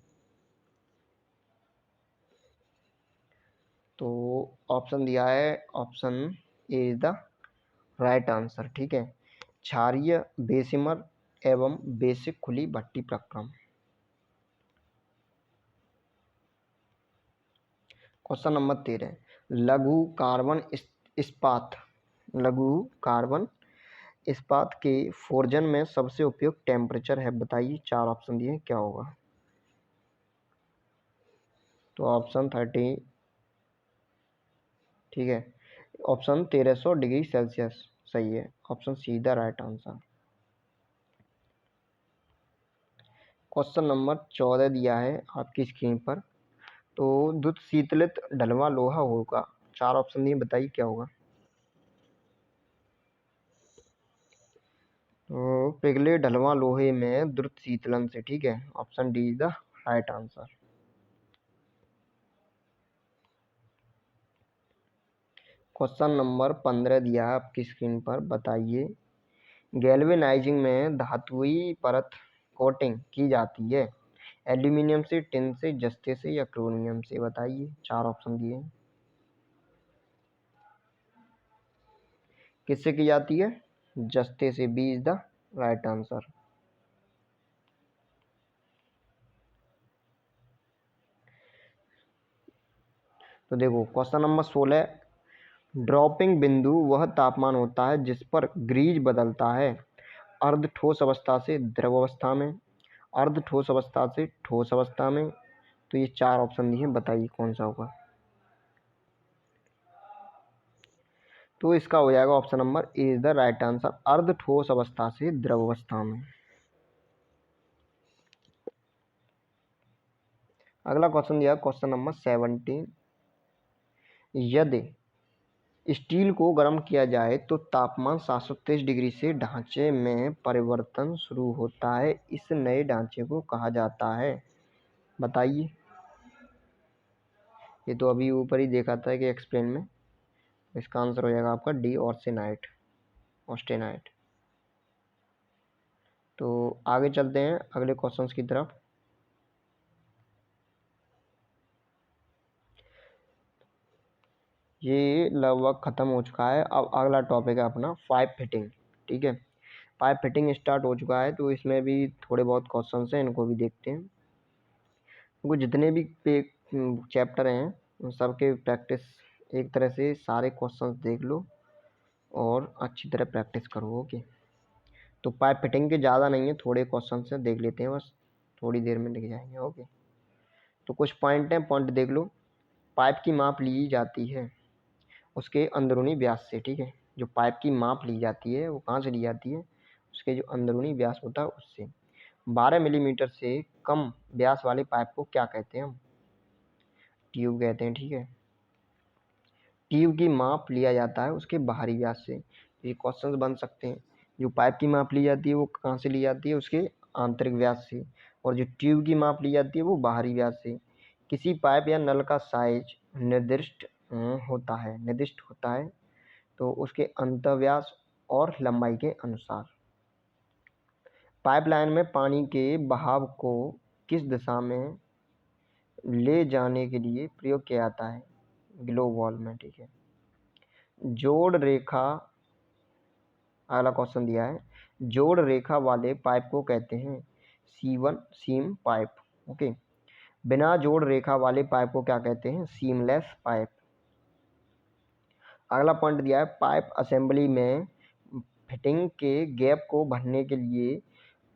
तो ऑप्शन दिया है, option A is the right answer. ठीक है, क्षारीय बेसिमर एवं बेसिक खुली भट्टी प्रक्रम। क्वेश्चन नंबर 13, लघु कार्बन इस्पात, लघु कार्बन इस्पात के फोर्जन में सबसे उपयुक्त टेम्परेचर है बताइए। 4 ऑप्शन दिए, क्या होगा? तो ऑप्शन 30, ठीक है, ऑप्शन 1300 डिग्री सेल्सियस सही है, option C the right answer. Question number 14 दिया है आपकी स्क्रीन पर, तो दुध शीतलित ढलवा लोहा होगा। 4 ऑप्शन दिए, बताइए क्या होगा? तो पिघले ढलवा लोहे में द्रुत शीतलन से, ठीक है, option D is the right answer. Question number 15 दिया है आपकी स्क्रीन पर, बताइए गैल्वेनाइजिंग में धातुई परत कोटिंग की जाती है, एल्यूमिनियम से, टिन से, जस्ते से या क्रोमियम से? बताइए, 4 ऑप्शन दिए हैं। किससे की जाती है? जस्ते से, B is the right answer. तो देखो क्वेश्चन नंबर 16, ड्रॉपिंग बिंदु वह तापमान होता है जिस पर ग्रीज बदलता है अर्ध ठोस अवस्था से द्रव अवस्था में, अर्ध ठोस अवस्था से ठोस अवस्था में। तो ये 4 ऑप्शन दिए, बताइए कौन सा होगा? तो इसका हो जाएगा option number A is the right answer, अर्ध ठोस अवस्था से द्रव अवस्था में। अगला क्वेश्चन दिया क्वेश्चन नंबर 17, यदि स्टील को गर्म किया जाए तो तापमान 723 डिग्री से ढांचे में परिवर्तन शुरू होता है, इस नए ढांचे को कहा जाता है? बताइए। ये तो अभी ऊपर ही देखा था कि एक्सप्लेन में, इसका आंसर हो जाएगा आपका डी ऑर्सेनाइट, ऑस्टेनाइट। तो आगे चलते हैं अगले क्वेश्चंस की तरफ। ये लगभग ख़त्म हो चुका है, अब अगला टॉपिक है अपना पाइप फिटिंग। ठीक है, पाइप फिटिंग स्टार्ट हो चुका है, तो इसमें भी थोड़े बहुत क्वेश्चंस हैं, इनको भी देखते हैं। वो जितने भी चैप्टर हैं उन सबके प्रैक्टिस एक तरह से सारे क्वेश्चंस देख लो और अच्छी तरह प्रैक्टिस करो। ओके, तो पाइप फिटिंग के ज़्यादा नहीं है, थोड़े क्वेश्चन से देख लेते हैं, बस थोड़ी देर में दिख जाएंगे। ओके, तो कुछ पॉइंट हैं, पॉइंट देख लो। पाइप की माप ली जाती है उसके अंदरूनी व्यास से। ठीक है, जो पाइप की माप ली जाती है वो कहाँ से ली जाती है? उसके जो अंदरूनी व्यास होता है उससे। 12 मिलीमीटर से कम व्यास वाले पाइप को क्या कहते हैं हम? ट्यूब कहते हैं। ठीक है, ट्यूब की माप लिया जाता है उसके बाहरी व्यास से। ये क्वेश्चंस बन सकते हैं, जो पाइप की माप ली जाती है वो कहाँ से ली जाती है? उसके आंतरिक व्यास से, और जो ट्यूब की माप ली जाती है वो बाहरी व्यास से। किसी पाइप या नल का साइज निर्दिष्ट होता है तो उसके अंतर्व्यास और लंबाई के अनुसार। पाइपलाइन में पानी के बहाव को किस दिशा में ले जाने के लिए प्रयोग किया जाता है? ग्लो वॉल में। ठीक है, जोड़ रेखा, अगला क्वेश्चन दिया है, जोड़ रेखा वाले पाइप को कहते हैं सीम पाइप। ओके, बिना जोड़ रेखा वाले पाइप को क्या कहते हैं? Seamless pipe. अगला पॉइंट दिया है, पाइप असेंबली में फिटिंग के गैप को भरने के लिए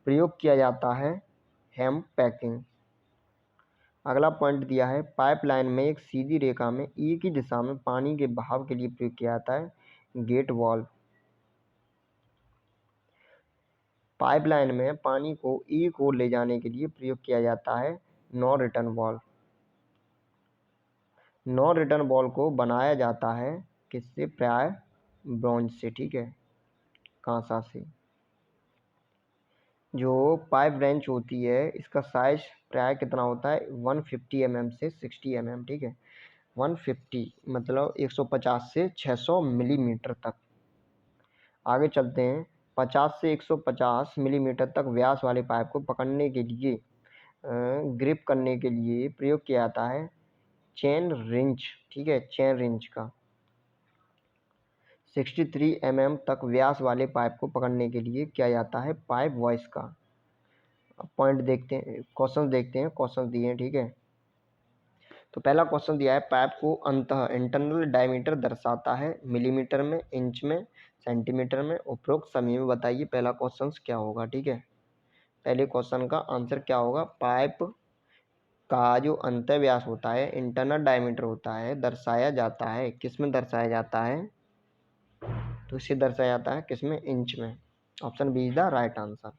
प्रयोग किया जाता है हेम पैकिंग। अगला पॉइंट दिया है, पाइपलाइन में एक सीधी रेखा में एक ही दिशा में पानी के बहाव के लिए प्रयोग किया जाता है गेट वाल्व। पाइपलाइन में पानी को एक ओर ले जाने के लिए प्रयोग किया जाता है non return valve. Non return valve को बनाया जाता है किससे? प्राय ब्रॉन्ज से। ठीक है, कांसा से। जो पाइप रेंच होती है इसका साइज प्राय कितना होता है? 150 mm से 60 mm। ठीक है, 150 मतलब 150 से 600 मिलीमीटर तक। आगे चलते हैं, 50 से 150 मिलीमीटर तक व्यास वाले पाइप को पकड़ने के लिए ग्रिप करने के लिए प्रयोग किया जाता है चेन रिंच, ठीक है, चेन रिंच का। 63 तक व्यास वाले पाइप को पकड़ने के लिए किया जाता है पाइप वॉइस का। अब पॉइंट देखते हैं, क्वेश्चन देखते हैं, क्वेश्चन दिए हैं, ठीक है। तो पहला क्वेश्चन दिया है पाइप को अंतः इंटरनल डायमीटर दर्शाता है मिलीमीटर में, इंच में, सेंटीमीटर में, उपरोक्त सभी में बताइए पहला क्वेश्चन क्या होगा, ठीक है। पहले क्वेश्चन का आंसर क्या होगा, पाइप का जो अंत व्यास होता है, इंटरनल डायमीटर होता है, दर्शाया जाता है किस में दर्शाया जाता है, तो इसे दर्शाया जाता है किस में, इंच में। Option B is the right answer.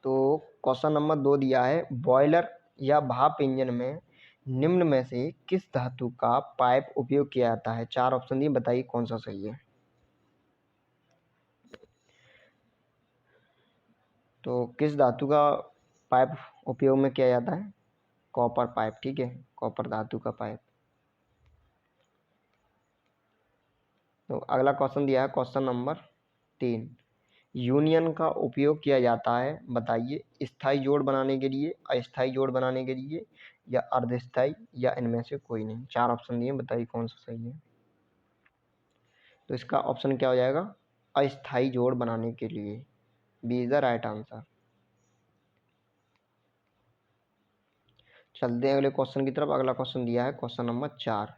तो क्वेश्चन नंबर 2 दिया है बॉयलर या भाप इंजन में निम्न में से किस धातु का पाइप उपयोग किया जाता है, 4 ऑप्शन दिए, बताइए कौन सा सही है। तो किस धातु का पाइप उपयोग में किया जाता है, कॉपर पाइप, ठीक है, कॉपर धातु का पाइप। तो अगला क्वेश्चन दिया है क्वेश्चन नंबर 3, यूनियन का उपयोग किया जाता है, बताइए स्थायी जोड़ बनाने के लिए, अस्थायी जोड़ बनाने के लिए, या अर्धस्थायी, या इनमें से कोई नहीं। 4 ऑप्शन दिए, बताइए कौन सा सही है। तो इसका ऑप्शन क्या हो जाएगा, अस्थायी जोड़ बनाने के लिए, B is the right answer. चलते हैं अगले क्वेश्चन की तरफ। अगला क्वेश्चन दिया है क्वेश्चन नंबर 4,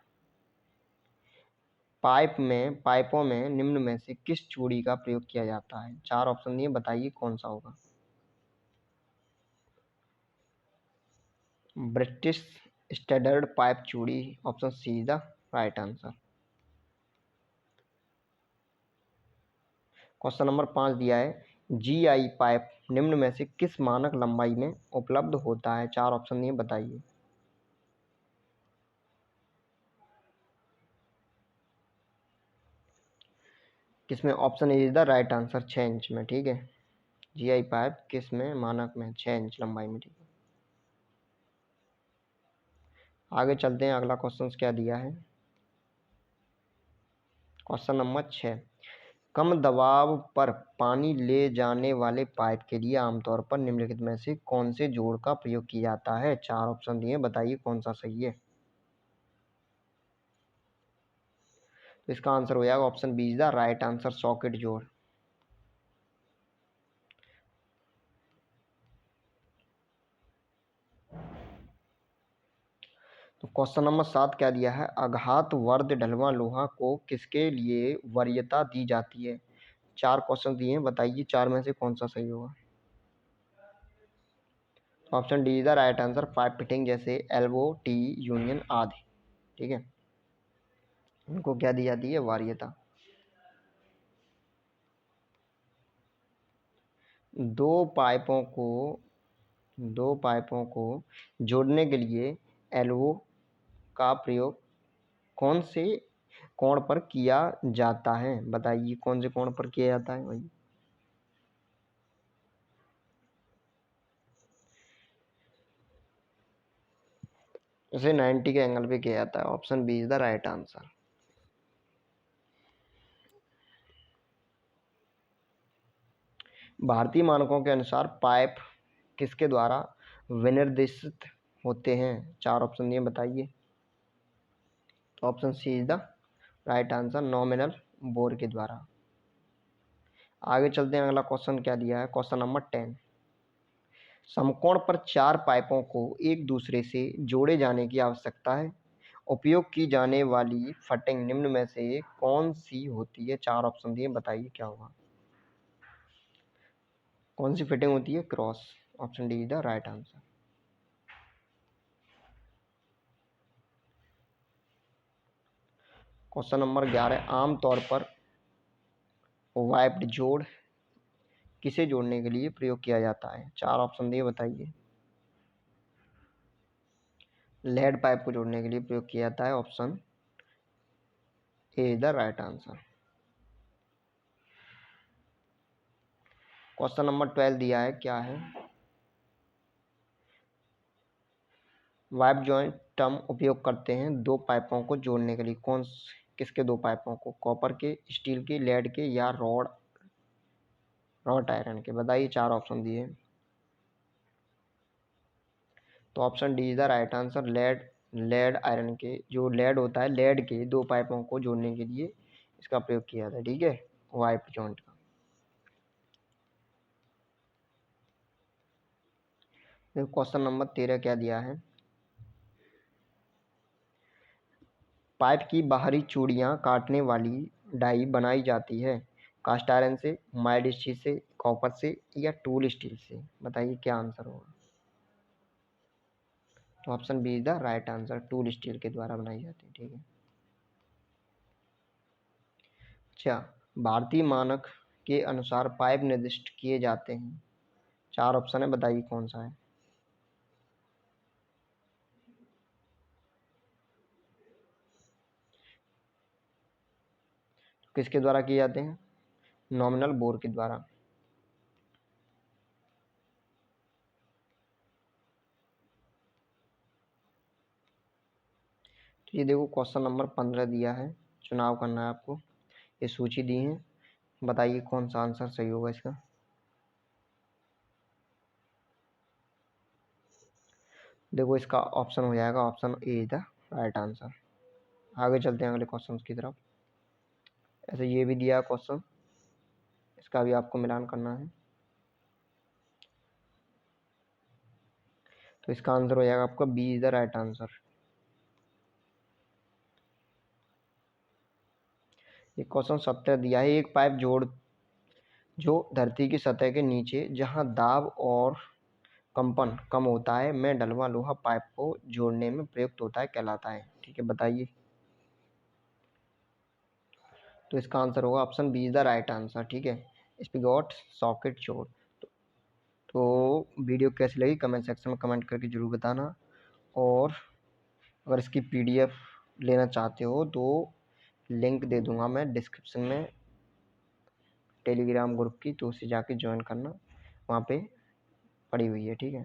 पाइपों में निम्न में से किस चूड़ी का प्रयोग किया जाता है, 4 ऑप्शन दिए, बताइए कौन सा होगा। ब्रिटिश स्टैंडर्ड पाइप चूड़ी, option C is the right answer. Question number 5 दिया है जीआई पाइप निम्न में से किस मानक लंबाई में उपलब्ध होता है, 4 ऑप्शन दिए, बताइए। किसमें, option A is the right answer, 6 inch में, ठीक है। जीआई पाइप किस में, मानक में, 6 इंच लंबाई में, ठीक है। आगे चलते हैं, अगला क्वेश्चन क्या दिया है, क्वेश्चन नंबर 6, कम दबाव पर पानी ले जाने वाले पाइप के लिए आमतौर पर निम्नलिखित में से कौन से जोड़ का प्रयोग किया जाता है, 4 ऑप्शन दिए, बताइए कौन सा सही है। तो इसका आंसर हो जाएगा option B is the right answer, socket जोड़। तो क्वेश्चन नंबर 7 क्या दिया है, आघात वर्ध ढलवां लोहा को किसके लिए वरीयता दी जाती है, 4 क्वेश्चन दिए हैं, बताइए 4 में से कौन सा सही होगा। Option D is the right answer, pipe fitting जैसे एल्बो, टी, यूनियन आदि, ठीक है, उनको क्या दी जाती है, वरीयता। दो पाइपों को दो पाइपों को जोड़ने के लिए एल्बो का प्रयोग कौन से कोण पर किया जाता है, बताइए कौन से कोण पर किया जाता है भाई। इसे 90 के एंगल पे किया जाता है, option B is the right answer. भारतीय मानकों के अनुसार पाइप किसके द्वारा विनिर्देशित होते हैं, 4 ऑप्शन दिए, बताइए। तो option C is the right answer, nominal bore के द्वारा। आगे चलते हैं, अगला क्वेश्चन क्या दिया है, क्वेश्चन नंबर 10, समकोण पर 4 पाइपों को एक दूसरे से जोड़े जाने की आवश्यकता है, उपयोग की जाने वाली फटिंग निम्न में से कौन सी होती है, 4 ऑप्शन दिए, बताइए क्या होगा। कौन सी फिटिंग होती है, cross, option D is the right answer. Question number 11, आमतौर पर वाइप्ड जोड़ किसे जोड़ने के लिए प्रयोग किया जाता है, 4 ऑप्शन दिए, बताइए। लेड पाइप को जोड़ने के लिए प्रयोग किया जाता है, option A is the right answer. Question number 12 दिया है, क्या है, वाइप जॉइंट टर्म उपयोग करते हैं दो पाइपों को जोड़ने के लिए, किसके दो पाइपों को, कॉपर के, स्टील के, लेड के, या रॉड रॉट आयरन के। बताइए, 4 ऑप्शन दिए। तो option D is the right answer. Lead iron के, जो लेड होता है, लेड के 2 पाइपों को जोड़ने के लिए इसका प्रयोग किया था। ठीक है, वाइप जॉइंट का। देखो क्वेश्चन नंबर 13 क्या दिया है। पाइप की बाहरी चूड़ियां काटने वाली डाई बनाई जाती है कास्ट आयरन से, माइल्ड स्टील से, कॉपर से या टूल स्टील से। बताइए क्या आंसर होगा। तो option B is the right answer, tool steel के द्वारा बनाई जाती है। ठीक है। अच्छा, भारतीय मानक के अनुसार पाइप निर्दिष्ट किए जाते हैं। 4 ऑप्शन है, बताइए कौन सा है। किसके द्वारा किए जाते हैं? नॉमिनल बोर के द्वारा। तो ये देखो क्वेश्चन नंबर 15 दिया है, चुनाव करना है आपको। ये सूची दी है, बताइए कौन सा आंसर सही होगा इसका। देखो इसका ऑप्शन हो जाएगा option A is the right answer. आगे चलते हैं अगले क्वेश्चन की तरफ। ऐसे ये भी दिया क्वेश्चन, इसका भी आपको मिलान करना है। तो इसका आंसर हो जाएगा आपका B is the right answer. ये क्वेश्चन 17 दिया है। एक पाइप जोड़ जो धरती की सतह के नीचे जहां दाब और कंपन कम होता है में डलवा लोहा पाइप को जोड़ने में प्रयुक्त होता है कहलाता है। ठीक है, बताइए। तो इसका आंसर होगा option B is the right answer. ठीक है, स्पिगॉट सॉकेट जोड़। तो वीडियो कैसी लगी कमेंट सेक्शन में कमेंट करके जरूर बताना। और अगर इसकी पीडीएफ लेना चाहते हो तो लिंक दे दूंगा मैं डिस्क्रिप्शन में टेलीग्राम ग्रुप की, तो उसे जाके ज्वाइन करना, वहाँ पे पड़ी हुई है। ठीक है।